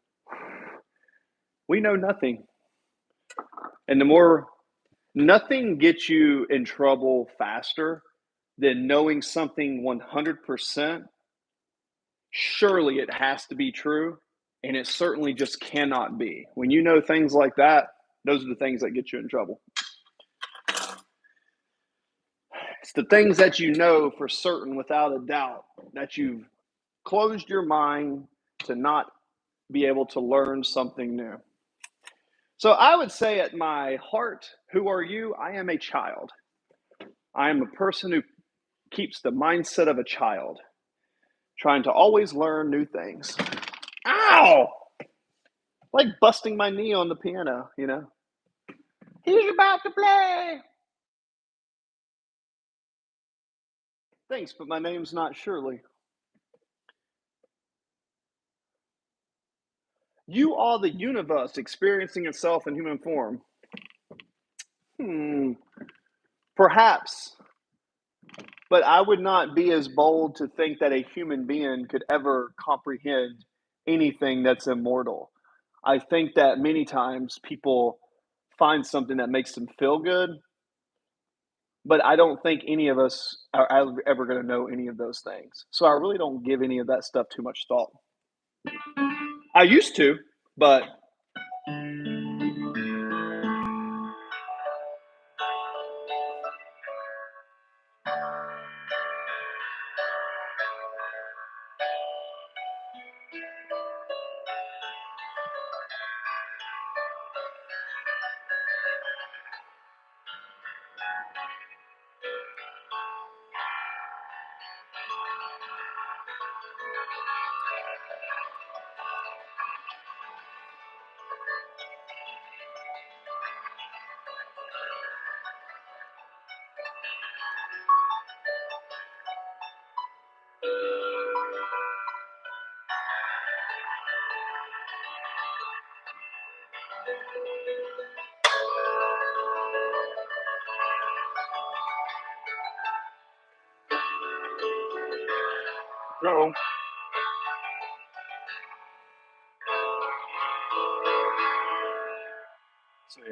We know nothing. And the more nothing gets you in trouble faster than knowing something 100%. Surely it has to be true. And it certainly just cannot be. When you know things like that, those are the things that get you in trouble. It's the things that you know for certain without a doubt that you've closed your mind to not be able to learn something new. So I would say at my heart, who are you? I am a child. I am a person who keeps the mindset of a child, trying to always learn new things. Ow! Like busting my knee on the piano, you know? He's about to play. Thanks, but my name's not Shirley. You are the universe experiencing itself in human form. Perhaps But I would not be as bold to think that a human being could ever comprehend anything that's immortal. I think that many times people find something that makes them feel good, but I don't think any of us are ever going to know any of those things. So I really don't give any of that stuff too much thought. I used to, but no. See.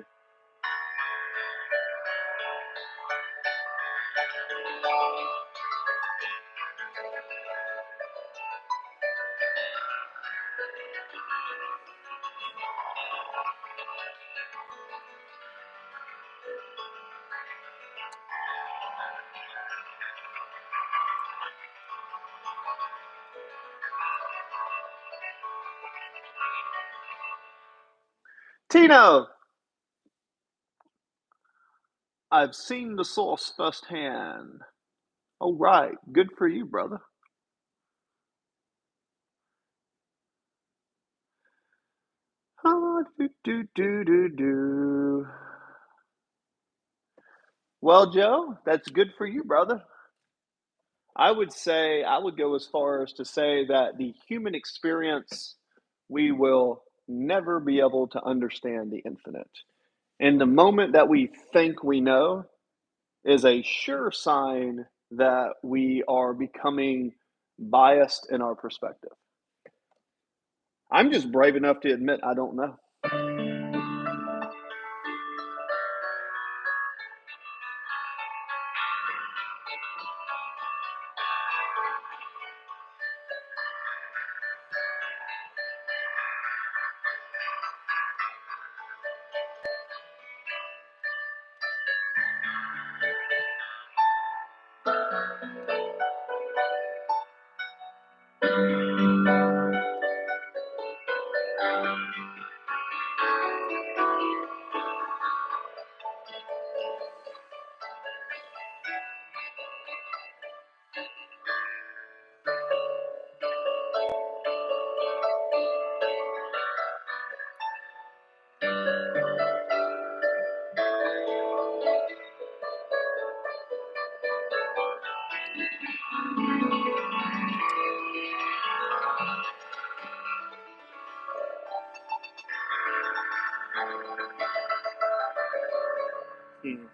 Tino, I've seen the source firsthand. All right, good for you, brother. Ah, do, do, do, do, do. Well, Joe, that's good for you, brother. I would say, I would go as far as to say that the human experience, we will never be able to understand the infinite. And the moment that we think we know is a sure sign that we are becoming biased in our perspective. I'm just brave enough to admit I don't know. Hmm.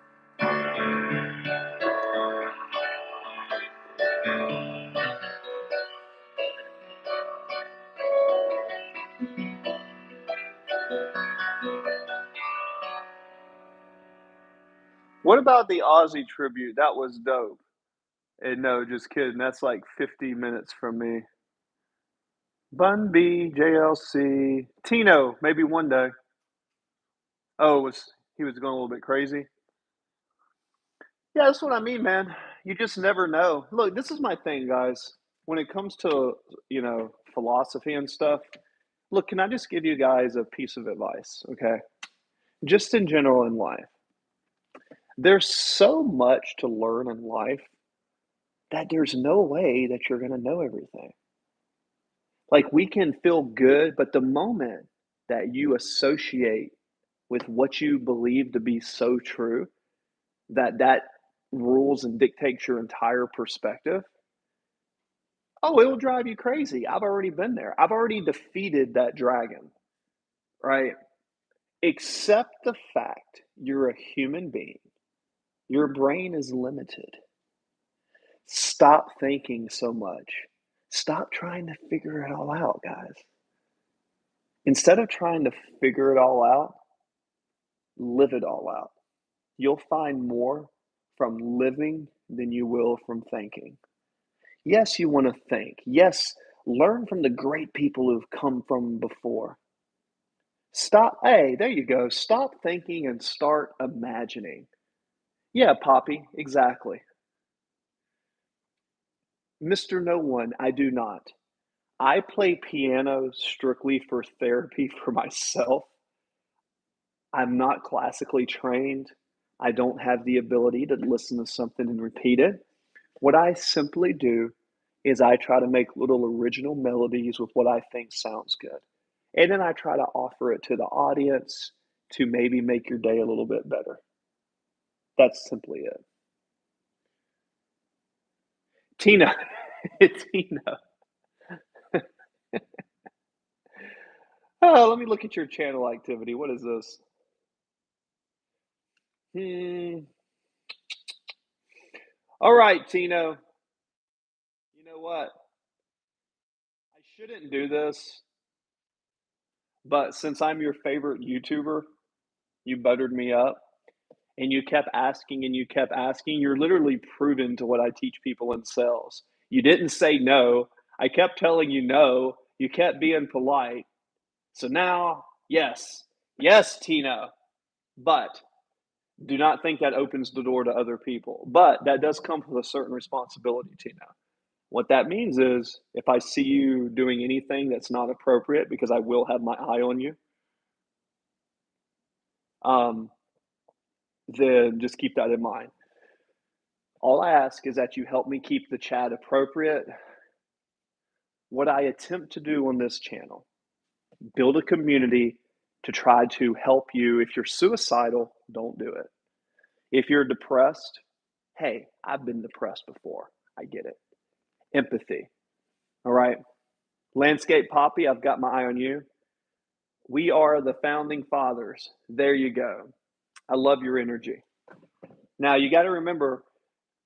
What about the Aussie tribute? That was dope. And no, just kidding. That's like 50 minutes from me. Bun B, JLC, Tino, maybe one day. Oh, was he was going a little bit crazy? Yeah, that's what I mean, man. You just never know. Look, this is my thing, guys. When it comes to, philosophy and stuff, look, can I just give you guys a piece of advice, okay? Just in general in life. There's so much to learn in life that there's no way that you're going to know everything. Like we can feel good, but the moment that you associate with what you believe to be so true, that rules and dictates your entire perspective, oh, it will drive you crazy. I've already been there. I've already defeated that dragon, right? Accept the fact you're a human being. Your brain is limited. Stop thinking so much. Stop trying to figure it all out, guys. Instead of trying to figure it all out, live it all out. You'll find more from living than you will from thinking. Yes, you want to think. Yes, learn from the great people who've come from before. Stop. Hey, there you go. Stop thinking and start imagining. Yeah, Poppy, exactly. Mr. No One, I do not. I play piano strictly for therapy for myself. I'm not classically trained. I don't have the ability to listen to something and repeat it. What I simply do is I try to make little original melodies with what I think sounds good. And then I try to offer it to the audience to maybe make your day a little bit better. That's simply it. Tina, Tina. Oh, let me look at your channel activity. What is this? Hmm. All right, Tino. You know what? I shouldn't do this, but since I'm your favorite YouTuber, you buttered me up and you kept asking and you kept asking. You're literally proven to what I teach people in sales. You didn't say no. I kept telling you no. You kept being polite. So now, yes, yes, Tina, but do not think that opens the door to other people. But that does come with a certain responsibility, Tina. What that means is if I see you doing anything that's not appropriate, because I will have my eye on you, um, then just keep that in mind. All I ask is that you help me keep the chat appropriate. What I attempt to do on this channel, build a community to try to help you. If you're suicidal, don't do it. If you're depressed, hey, I've been depressed before. I get it. Empathy. All right. Landscape Poppy, I've got my eye on you. We are the founding fathers. There you go. I love your energy. Now, you got to remember,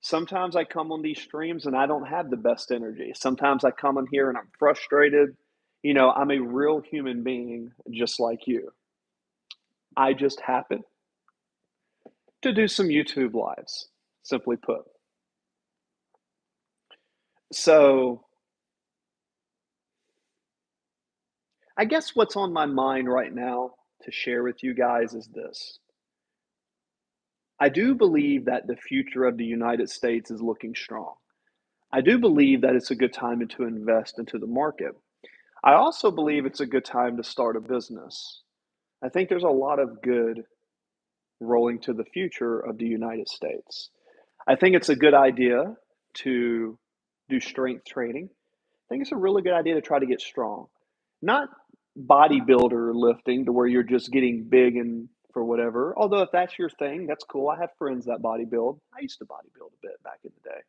sometimes I come on these streams and I don't have the best energy. Sometimes I come in here and I'm frustrated. You know, I'm a real human being just like you. I just happen to do some YouTube lives, simply put. So, I guess what's on my mind right now to share with you guys is this. I do believe that the future of the United States is looking strong. I do believe that it's a good time to invest into the market. I also believe it's a good time to start a business. I think there's a lot of good rolling to the future of the United States. I think it's a good idea to do strength training. I think it's a really good idea to try to get strong. Not bodybuilder lifting to where you're just getting big and for whatever. Although if that's your thing, that's cool. I have friends that bodybuild. I used to bodybuild a bit back in the day.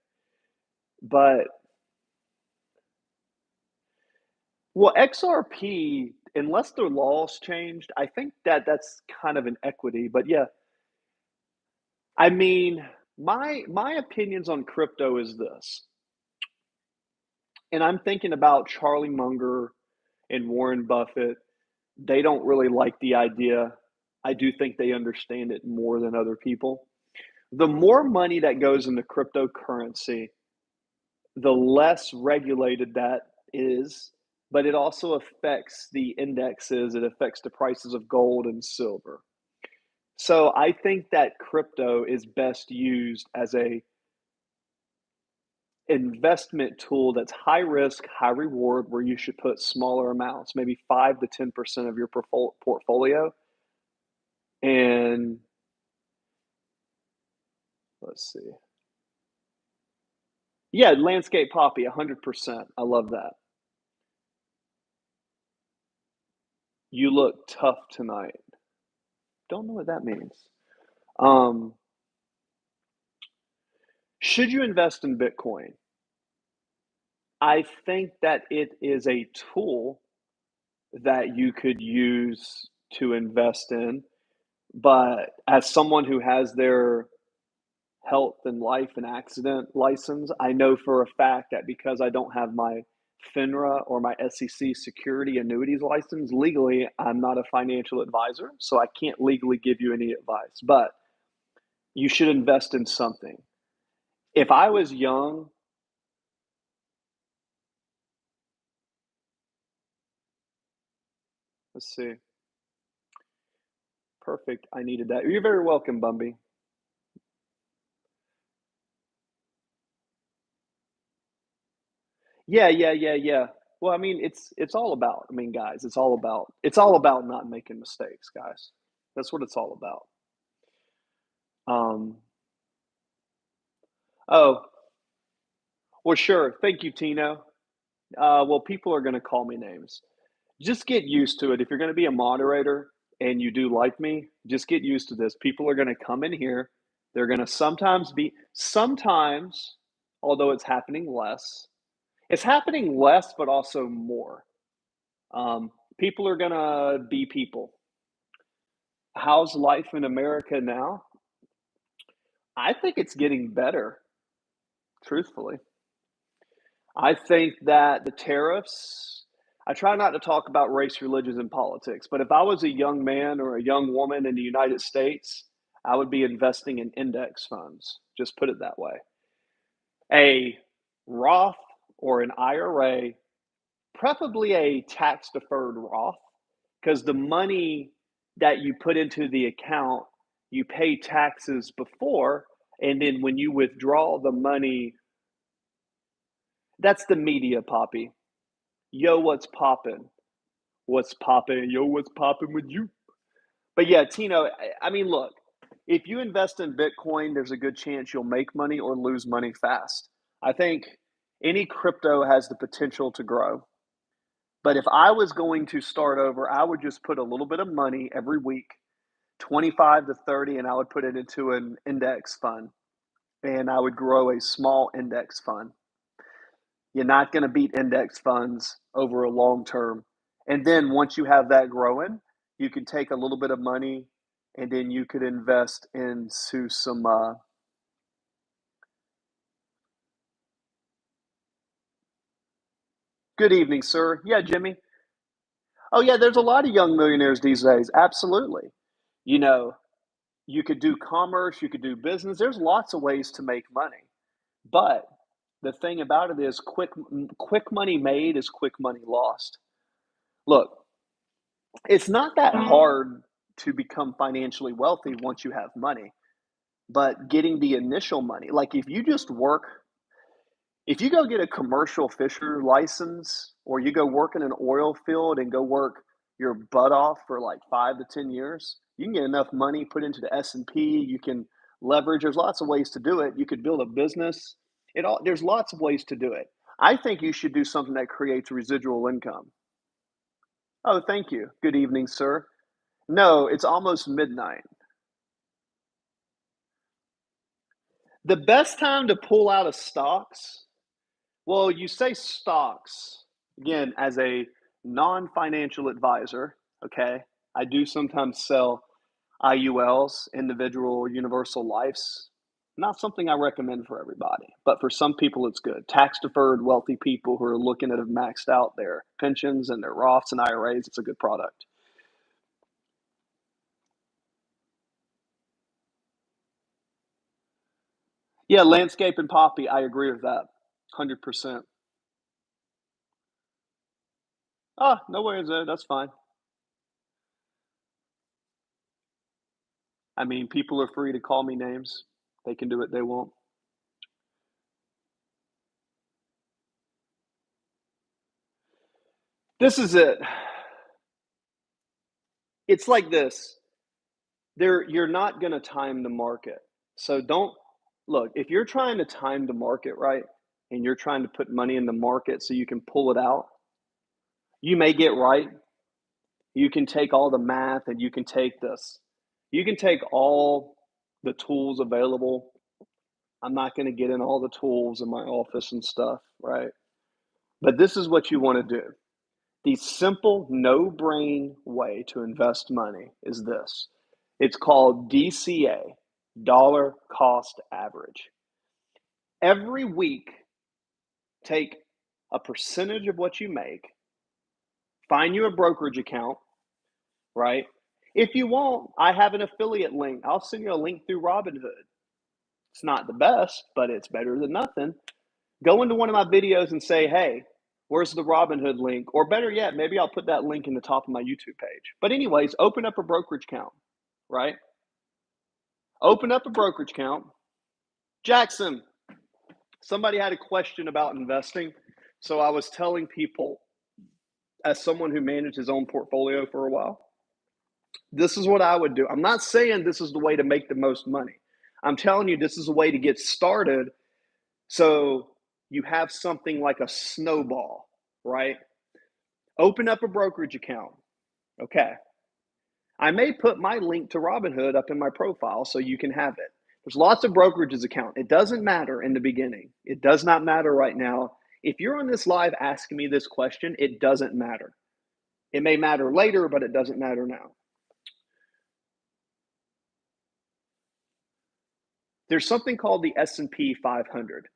But well, XRP, unless the laws changed, I think that that's kind of an equity. But yeah, I mean, my opinions on crypto is this, and I'm thinking about Charlie Munger and Warren Buffett. They don't really like the idea. I do think they understand it more than other people. The more money that goes into cryptocurrency, the less regulated that is, but it also affects the indexes, it affects the prices of gold and silver. So I think that crypto is best used as a investment tool that's high risk, high reward, where you should put smaller amounts, maybe 5 to 10% of your portfolio. And let's see. Yeah, landscape poppy, 100%. I love that. You look tough tonight. Don't know what that means. Um, should you invest in Bitcoin? I think that it is a tool that you could use to invest in, but as someone who has their health and life and accident license. I know for a fact that because I don't have my FINRA or my SEC security annuities license, legally, I'm not a financial advisor, so I can't legally give you any advice. But you should invest in something. If I was young, let's see. Perfect. I needed that. You're very welcome, Bumby. Yeah. Well, I mean, it's all about. I mean, guys, it's all about not making mistakes, guys. That's what it's all about. Um, oh, well, sure. Thank you, Tino. Well, people are going to call me names. Just get used to it. If you're going to be a moderator and you do like me, just get used to this. People are going to come in here. They're going to sometimes, although it's happening less, but also more. People are going to be people. How's life in America now? I think it's getting better, truthfully. I think that the tariffs, I try not to talk about race, religions, and politics, but if I was a young man or a young woman in the United States, I would be investing in index funds. Just put it that way. A Roth or an IRA, preferably a tax deferred Roth, because the money that you put into the account, you pay taxes before, and then when you withdraw the money, that's the media, Poppy. Yo, what's poppin'? What's poppin'? Yo, what's poppin' with you? But yeah, Tino, I mean, look, if you invest in Bitcoin, there's a good chance you'll make money or lose money fast. I think any crypto has the potential to grow. But if I was going to start over, I would just put a little bit of money every week, 25 to 30, and I would put it into an index fund and I would grow a small index fund. You're not going to beat index funds over a long term. And then once you have that growing, you can take a little bit of money and then you could invest into some. Good evening, sir. Yeah, Jimmy. Oh, yeah, there's a lot of young millionaires these days. Absolutely. You know, you could do commerce, you could do business. There's lots of ways to make money. But the thing about it is quick money made is quick money lost. Look, it's not that hard to become financially wealthy once you have money, but getting the initial money, like if you go get a commercial fisher license or you go work in an oil field and go work your butt off for like 5 to 10 years, you can get enough money put into the S&P. You can leverage. There's lots of ways to do it. You could build a business. There's lots of ways to do it. I think you should do something that creates residual income. Oh, thank you. Good evening, sir. No, it's almost midnight. The best time to pull out of stocks, well, you say stocks. Again, as a non-financial advisor, okay, I do sometimes sell IULs, individual universal lives. Not something I recommend for everybody, but for some people it's good. Tax deferred wealthy people who are looking at have maxed out their pensions and their Roths and IRAs, it's a good product. Yeah, landscape and poppy, I agree with that. 100%. Ah, no worries there. That's fine. I mean, people are free to call me names. They can do what they want. This is it. It's like this. You're not going to time the market. So don't look, if you're trying to time the market right and you're trying to put money in the market so you can pull it out, you may get right. You can take all the math and you can take this. You can take all the tools available. I'm not going to get in all the tools in my office and stuff, right? But this is what you want to do. The simple, no brain way to invest money is this, it's called DCA. Dollar cost average. Every week, take a percentage of what you make, find you a brokerage account, right? If you want, I have an affiliate link. I'll send you a link through Robinhood. It's not the best, but it's better than nothing. Go into one of my videos and say, hey, where's the Robinhood link? Or better yet, maybe I'll put that link in the top of my YouTube page. But, anyways, open up a brokerage account, right? Open up a brokerage account. Jackson, somebody had a question about investing. So I was telling people, as someone who managed his own portfolio for a while, this is what I would do. I'm not saying this is the way to make the most money. I'm telling you, this is a way to get started so you have something like a snowball, right? Open up a brokerage account. Okay. I may put my link to Robinhood up in my profile so you can have it. There's lots of brokerages account. It doesn't matter in the beginning. It does not matter right now. If you're on this live asking me this question, it doesn't matter. It may matter later, but it doesn't matter now. There's something called the S&P 500.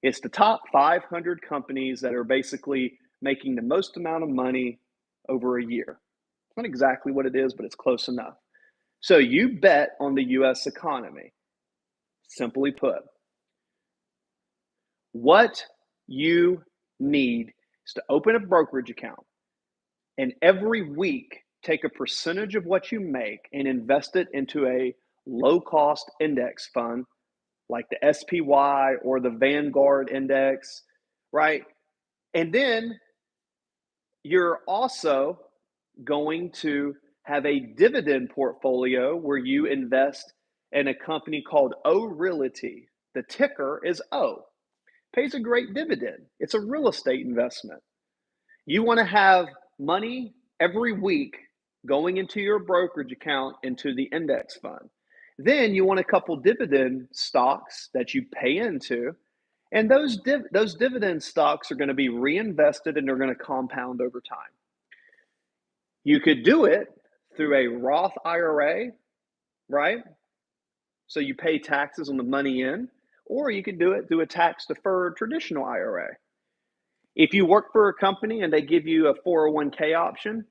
It's the top 500 companies that are basically making the most amount of money over a year. It's not exactly what it is, but it's close enough. So you bet on the US economy. Simply put, what you need is to open a brokerage account and every week take a percentage of what you make and invest it into a low cost index fund like the SPY or the Vanguard index, right? And then you're also going to have a dividend portfolio where you invest in a company called O Realty. The ticker is O. Pays a great dividend. It's a real estate investment. You want to have money every week going into your brokerage account into the index fund. Then you want a couple dividend stocks that you pay into, and those dividend stocks are going to be reinvested and they're going to compound over time. You could do it through a Roth IRA, right? So you pay taxes on the money in, or you can do it through a tax deferred traditional IRA. If you work for a company and they give you a 401k option,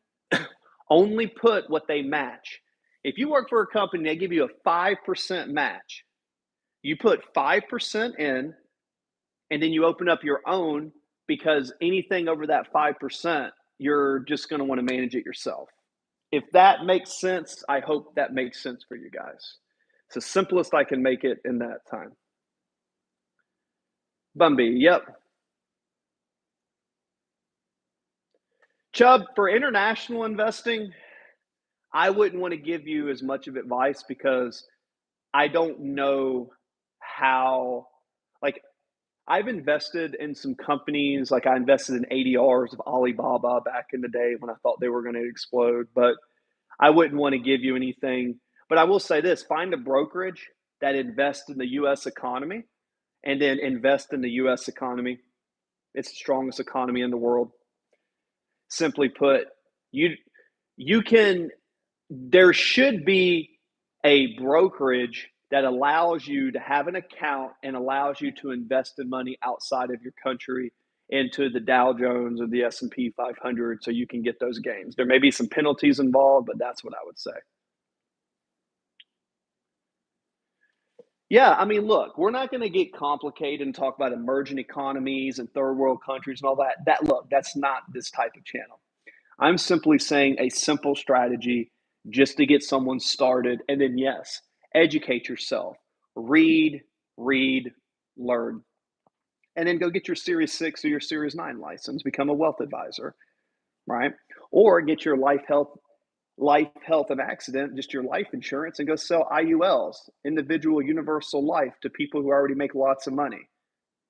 only put what they match. If you work for a company, they give you a 5% match. You put 5% in, and then you open up your own, because anything over that 5%, you're just going to want to manage it yourself. If that makes sense, I hope that makes sense for you guys. It's the simplest I can make it in that time. Bumby, yep. Chubb, for international investing, I wouldn't want to give you as much of advice because I don't know how, like, I've invested in some companies, like I invested in ADRs of Alibaba back in the day when I thought they were going to explode, but I wouldn't want to give you anything. But I will say this, find a brokerage that invests in the US economy and then invest in the US economy. It's the strongest economy in the world. Simply put, you can there should be a brokerage that allows you to have an account and allows you to invest in money outside of your country into the Dow Jones or the S&P 500 so you can get those gains. There may be some penalties involved, but that's what I would say. Yeah, I mean, look, we're not going to get complicated and talk about emerging economies and third world countries and all that. That's not this type of channel. I'm simply saying a simple strategy just to get someone started. And then, yes, educate yourself, read, learn, and then go get your Series 6 or your Series 9 license, become a wealth advisor, right? Or get your life, health, and accident, just your life insurance, and go sell IULs, individual universal life, to people who already make lots of money.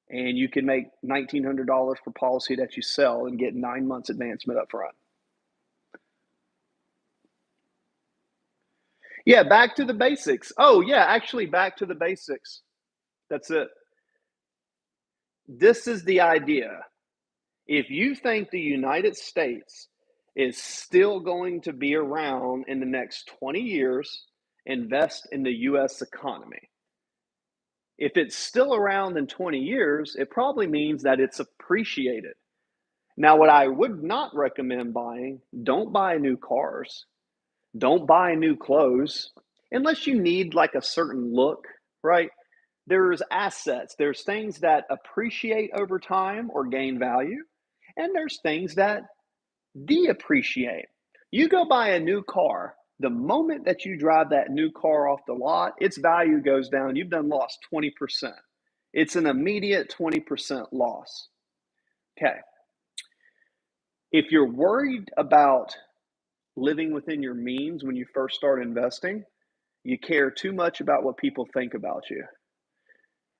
And you can make $1,900 per policy that you sell and get 9 months advancement up front. Yeah, back to the basics. Oh, yeah, actually, back to the basics. That's it. This is the idea. If you think the United States is still going to be around in the next 20 years invest in the US economy. If it's still around in 20 years, it probably means that it's appreciated. Now, what I would not recommend buying, don't buy new cars, don't buy new clothes, unless you need like a certain look, right? There's assets, there's things that appreciate over time or gain value, and there's things that depreciate. You go buy a new car, the moment that you drive that new car off the lot, its value goes down. You've done lost 20%. It's an immediate 20% loss. Okay. If you're worried about living within your means when you first start investing, you care too much about what people think about you.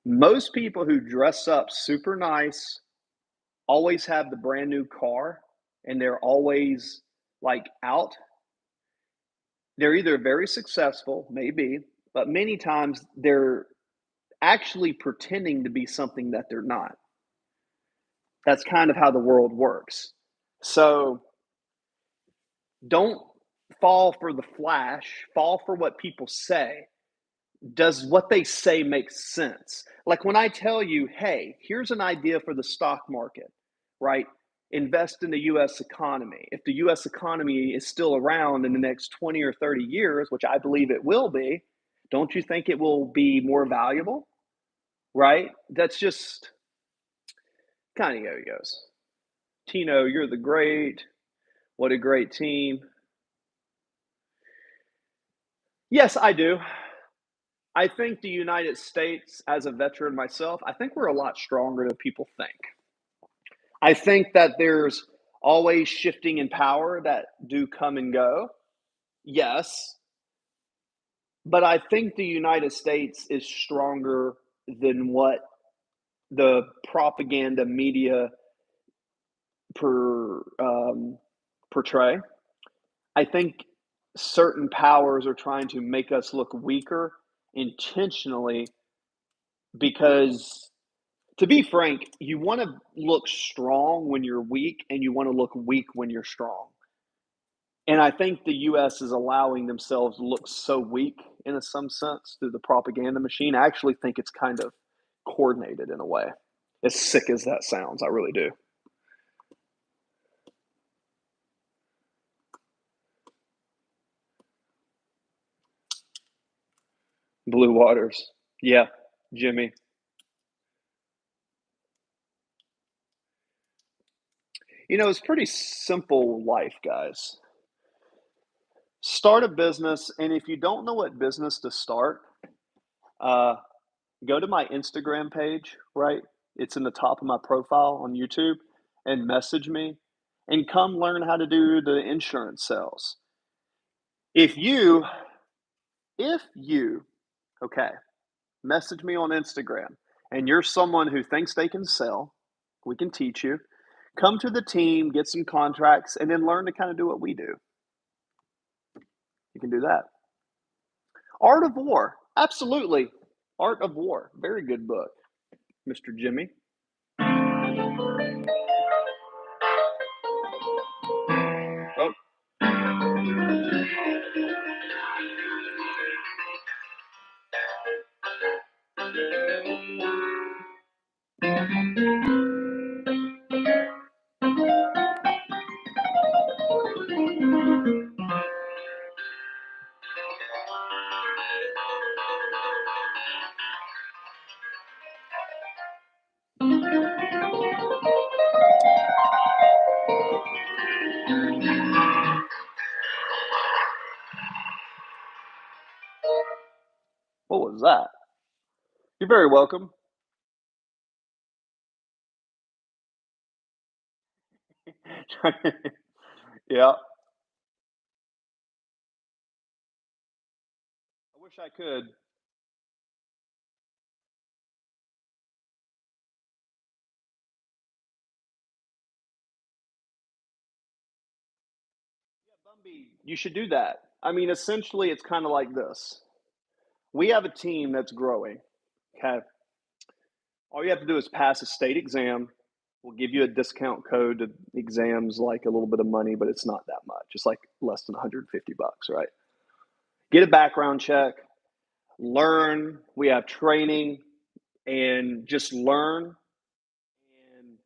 Most people who dress up super nice always have the brand new car and they're always like out. They're either very successful, maybe, but many times they're actually pretending to be something that they're not. That's kind of how the world works. So don't fall for the flash, fall for what people say. Does what they say make sense? Like when I tell you, hey, here's an idea for the stock market, right? Invest in the US economy. If the US economy is still around in the next 20 or 30 years, which I believe it will be, don't you think it will be more valuable? Right? That's just kind of yo-yos. Tino, you're the great. What a great team. Yes, I do. I think the United States, as a veteran myself, I think we're a lot stronger than people think. I think that there's always shifting in power that do come and go. Yes, but I think the United States is stronger than what the propaganda media portray. I think certain powers are trying to make us look weaker intentionally because, to be frank, you want to look strong when you're weak and you want to look weak when you're strong. And I think the US is allowing themselves to look so weak in some sense through the propaganda machine. I actually think it's kind of coordinated in a way. As sick as that sounds, I really do. Blue Waters. Yeah, Jimmy. It's pretty simple life, guys. Start a business, and if you don't know what business to start, uh, go to my Instagram page, right? It's in the top of my profile on YouTube, and message me and come learn how to do the insurance sales. If you, if you, okay, message me on Instagram and you're someone who thinks they can sell, we can teach you. Come to the team, get some contracts, and then learn to kind of do what we do. You can do that. Art of War. Absolutely. Art of War. Very good book, Mr. Jimmy. Oh, what was that? You're very welcome. Yeah, I wish I could. Bumby, you should do that. I mean, essentially, it's kind of like this. We have a team that's growing. Okay. All you have to do is pass a state exam. We'll give you a discount code to exams, like a little bit of money, but it's not that much. It's like less than 150 bucks, right? Get a background check, learn. We have training, and just learn and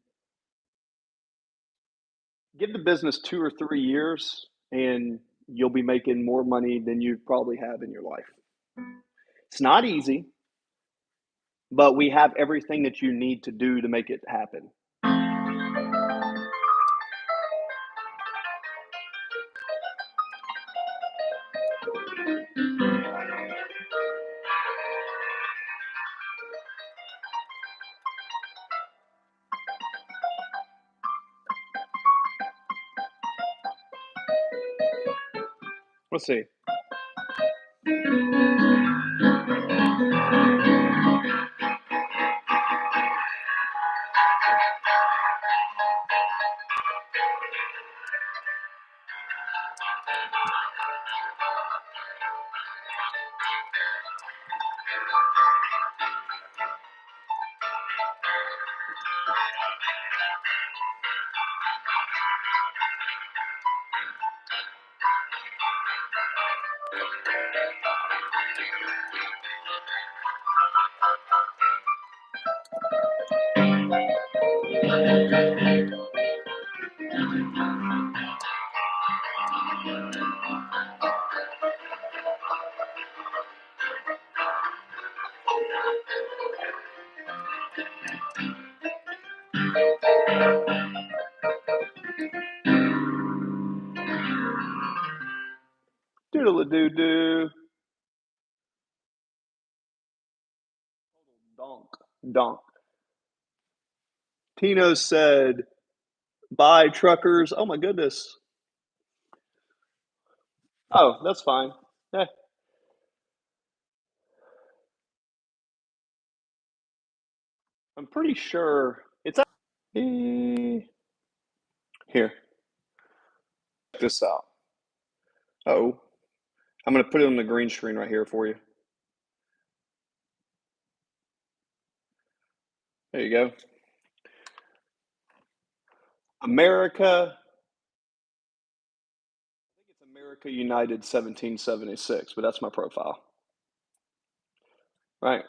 give the business 2 or 3 years, and you'll be making more money than you probably have in your life. It's not easy, but we have everything that you need to do to make it happen. Let's see. Doodle doo doo. Donk. Donk. Tino said, bye, truckers. Oh my goodness. Oh, that's fine. Eh, I'm pretty sure it's here. Check this out. Oh, I'm going to put it on the green screen right here for you. There you go. America. I think it's America United 1776, but that's my profile. Right.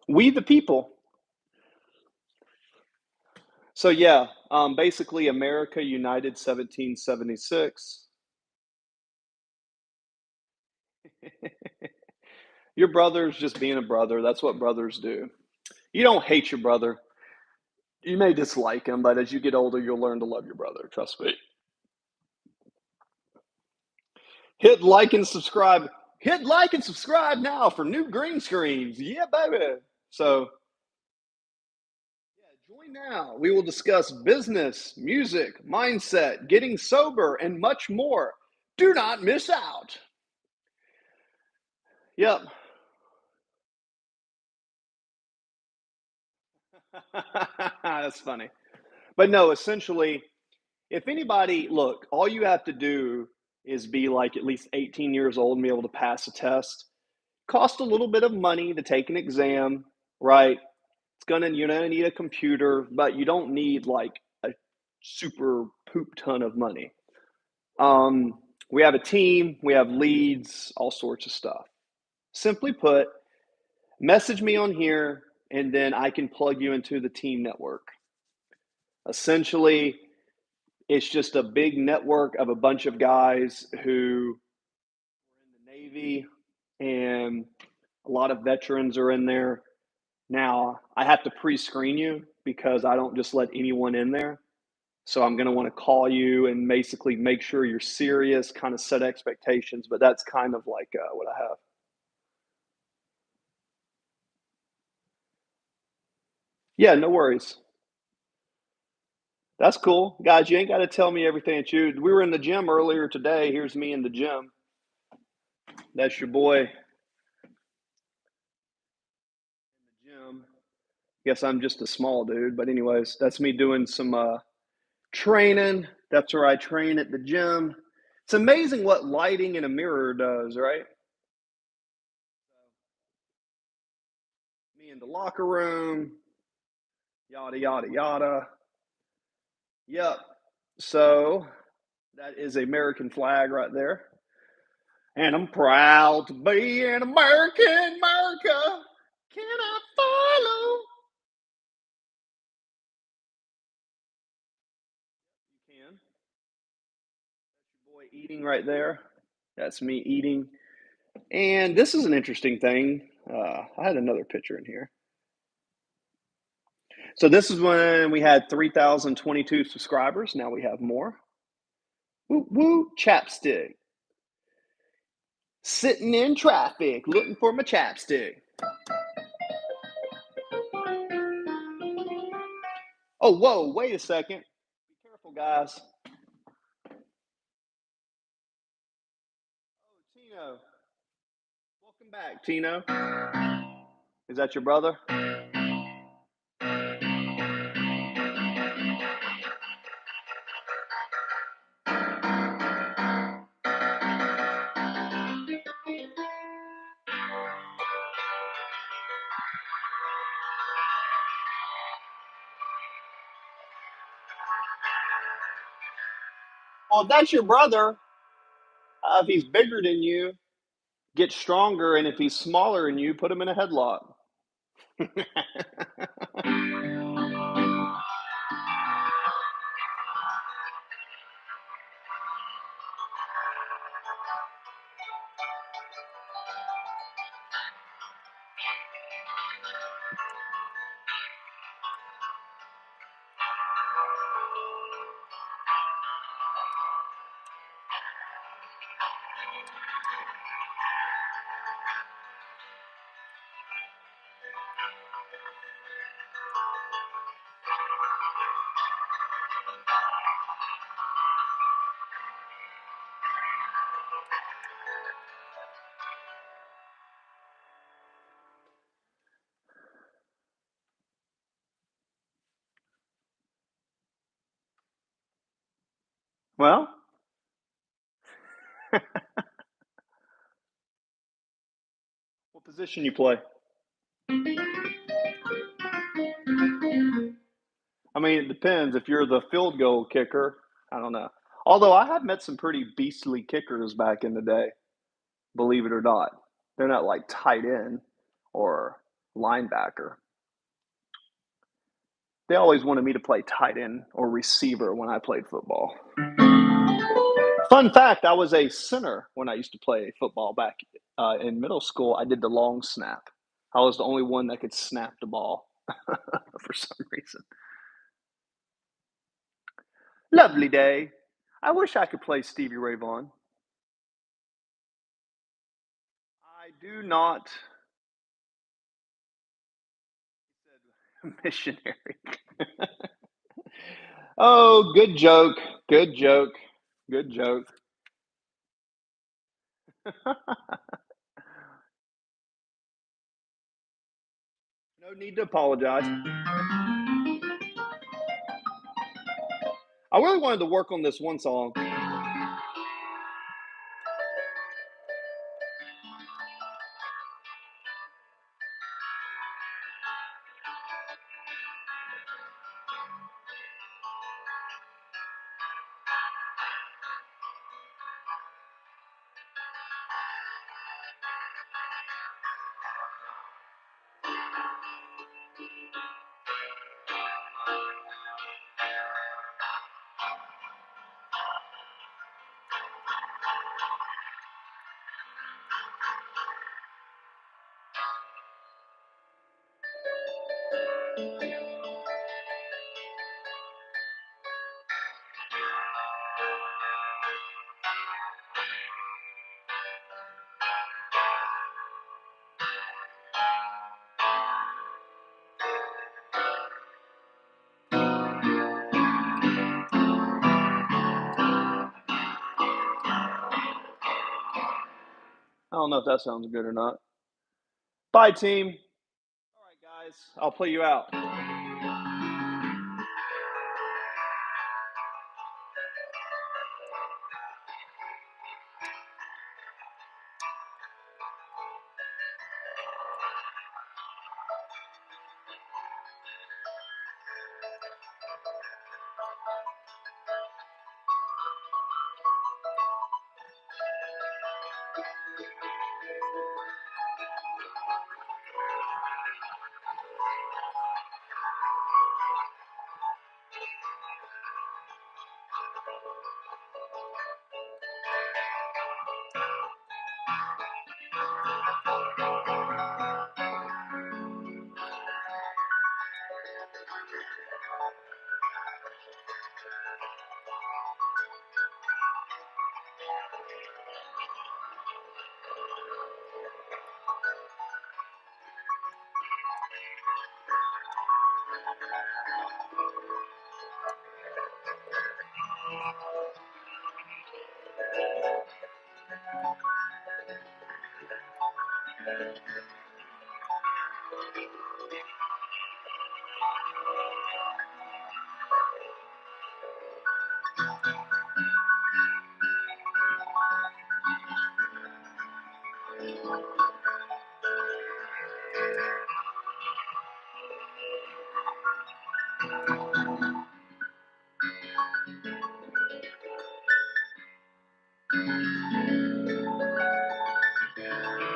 We the people. So yeah, basically America United 1776. Your brother's just being a brother. That's what brothers do. You don't hate your brother. You may dislike him, but as you get older, you'll learn to love your brother. Trust me. Hit like and subscribe. Hit like and subscribe now for new green screens. Yeah, baby. So, yeah, join now. We will discuss business, music, mindset, getting sober, and much more. Do not miss out. Yep. That's funny. But no, essentially, if anybody, look, all you have to do is be like at least 18 years old and be able to pass a test. Cost a little bit of money to take an exam, right? You're gonna need a computer, but you don't need like a super poop ton of money. We have a team, we have leads, all sorts of stuff. Simply put, message me on here and then I can plug you into the team network. Essentially, it's just a big network of a bunch of guys who were in the Navy, and a lot of veterans are in there. Now, I have to pre-screen you because I don't just let anyone in there. So I'm going to want to call you and basically make sure you're serious, kind of set expectations, but that's kind of like what I have. Yeah, no worries. That's cool. Guys, you ain't got to tell me everything that you. We were in the gym earlier today. Here's me in the gym. That's your boy in the gym. Guess I'm just a small dude, but anyways, that's me doing some training. That's where I train at the gym. It's amazing what lighting in a mirror does, right? in the locker room, yada, yada, yada. Yep. So that is a American flag right there. And I'm proud to be an American, America. Can I follow? You can. Boy eating right there. That's me eating. And this is an interesting thing. I had another picture in here. So this is when we had 3,022 subscribers. Now we have more. Woo woo, chapstick. Sitting in traffic, looking for my chapstick. Oh, whoa, wait a second. Be careful, guys. Oh, Tino. Welcome back, Tino. Is that your brother? Well, if that's your brother, if he's bigger than you, get stronger, and if he's smaller than you, put him in a headlock. Well, what position you play? I mean, it depends. If you're the field goal kicker, I don't know. Although I have met some pretty beastly kickers back in the day, believe it or not. They're not like tight end or linebacker. They always wanted me to play tight end or receiver when I played football. Fun fact, I was a center when I used to play football back in middle school. I did the long snap. I was the only one that could snap the ball for some reason. Lovely day. I wish I could play Stevie Ray Vaughan. I do not. Missionary. Oh, good joke. Good joke. Good joke. No need to apologize. I really wanted to work on this one song. I don't know if that sounds good or not. Bye, team. All right, guys. I'll play you out.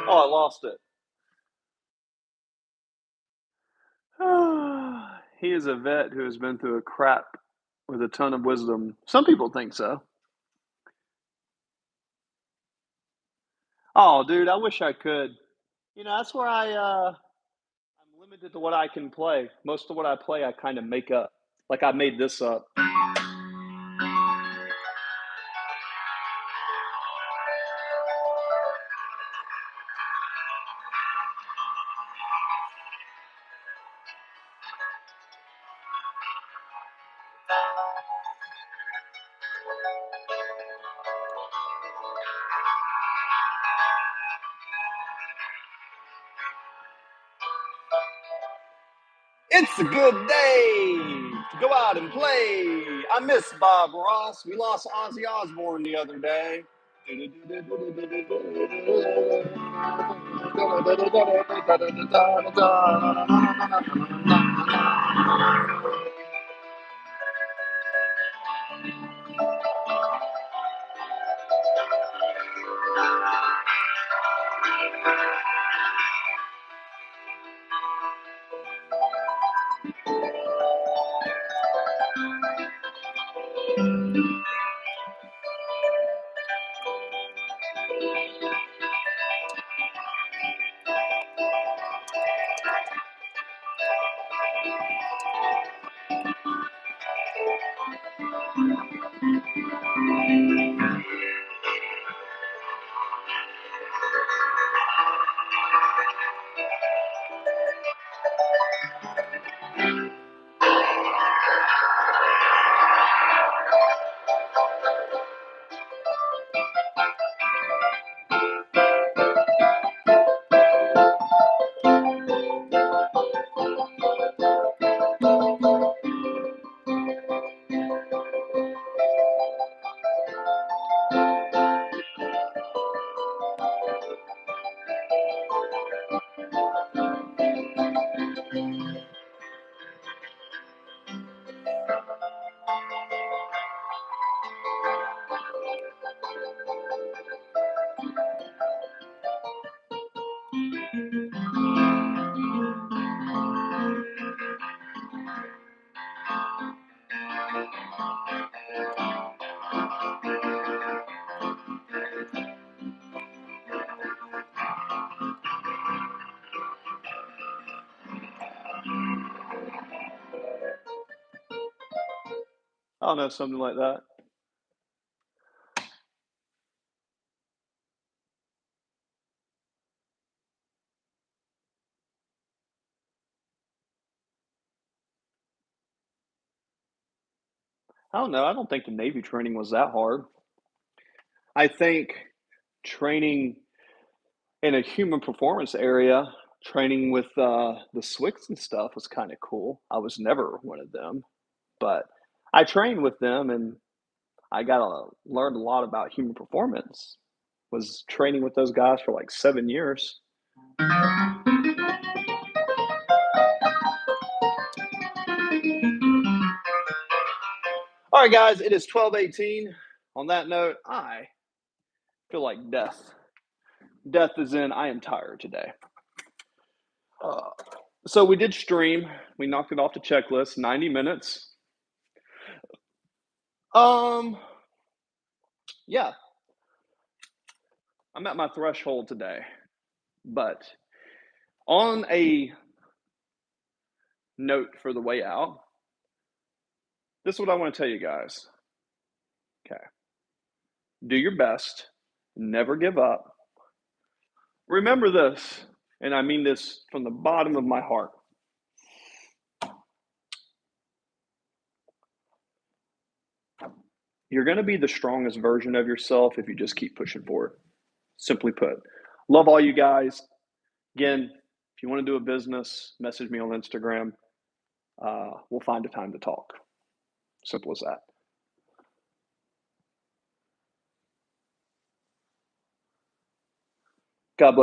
Oh, I lost it. He is a vet who has been through a crap with a ton of wisdom. Some people think so. Oh, dude, I wish I could. That's where I'm limited to what I can play. Most of what I play, I kind of make up. Like I made this up. It's a good day to go out and play. I miss Bob Ross. We lost Ozzy Osbourne the other day. I don't know, something like that. I don't know. I don't think the Navy training was that hard. I think training in a human performance area, training with the SWICs and stuff was kind of cool. I was never one of them, but I trained with them and I got to learn a lot about human performance. Was training with those guys for like 7 years. All right, guys, it is 12:18. On that note, I feel like death. Death is in. I am tired today. Uh, so we did stream. We knocked it off the checklist. 90 minutes. Um, yeah, I'm at my threshold today. But on a note for the way out, this is what I want to tell you guys. Okay. Do your best. Never give up. Remember this, and I mean this from the bottom of my heart. You're going to be the strongest version of yourself if you just keep pushing forward. Simply put, love all you guys. Again, if you want to do a business, message me on Instagram. We'll find a time to talk. Simple as that. God bless.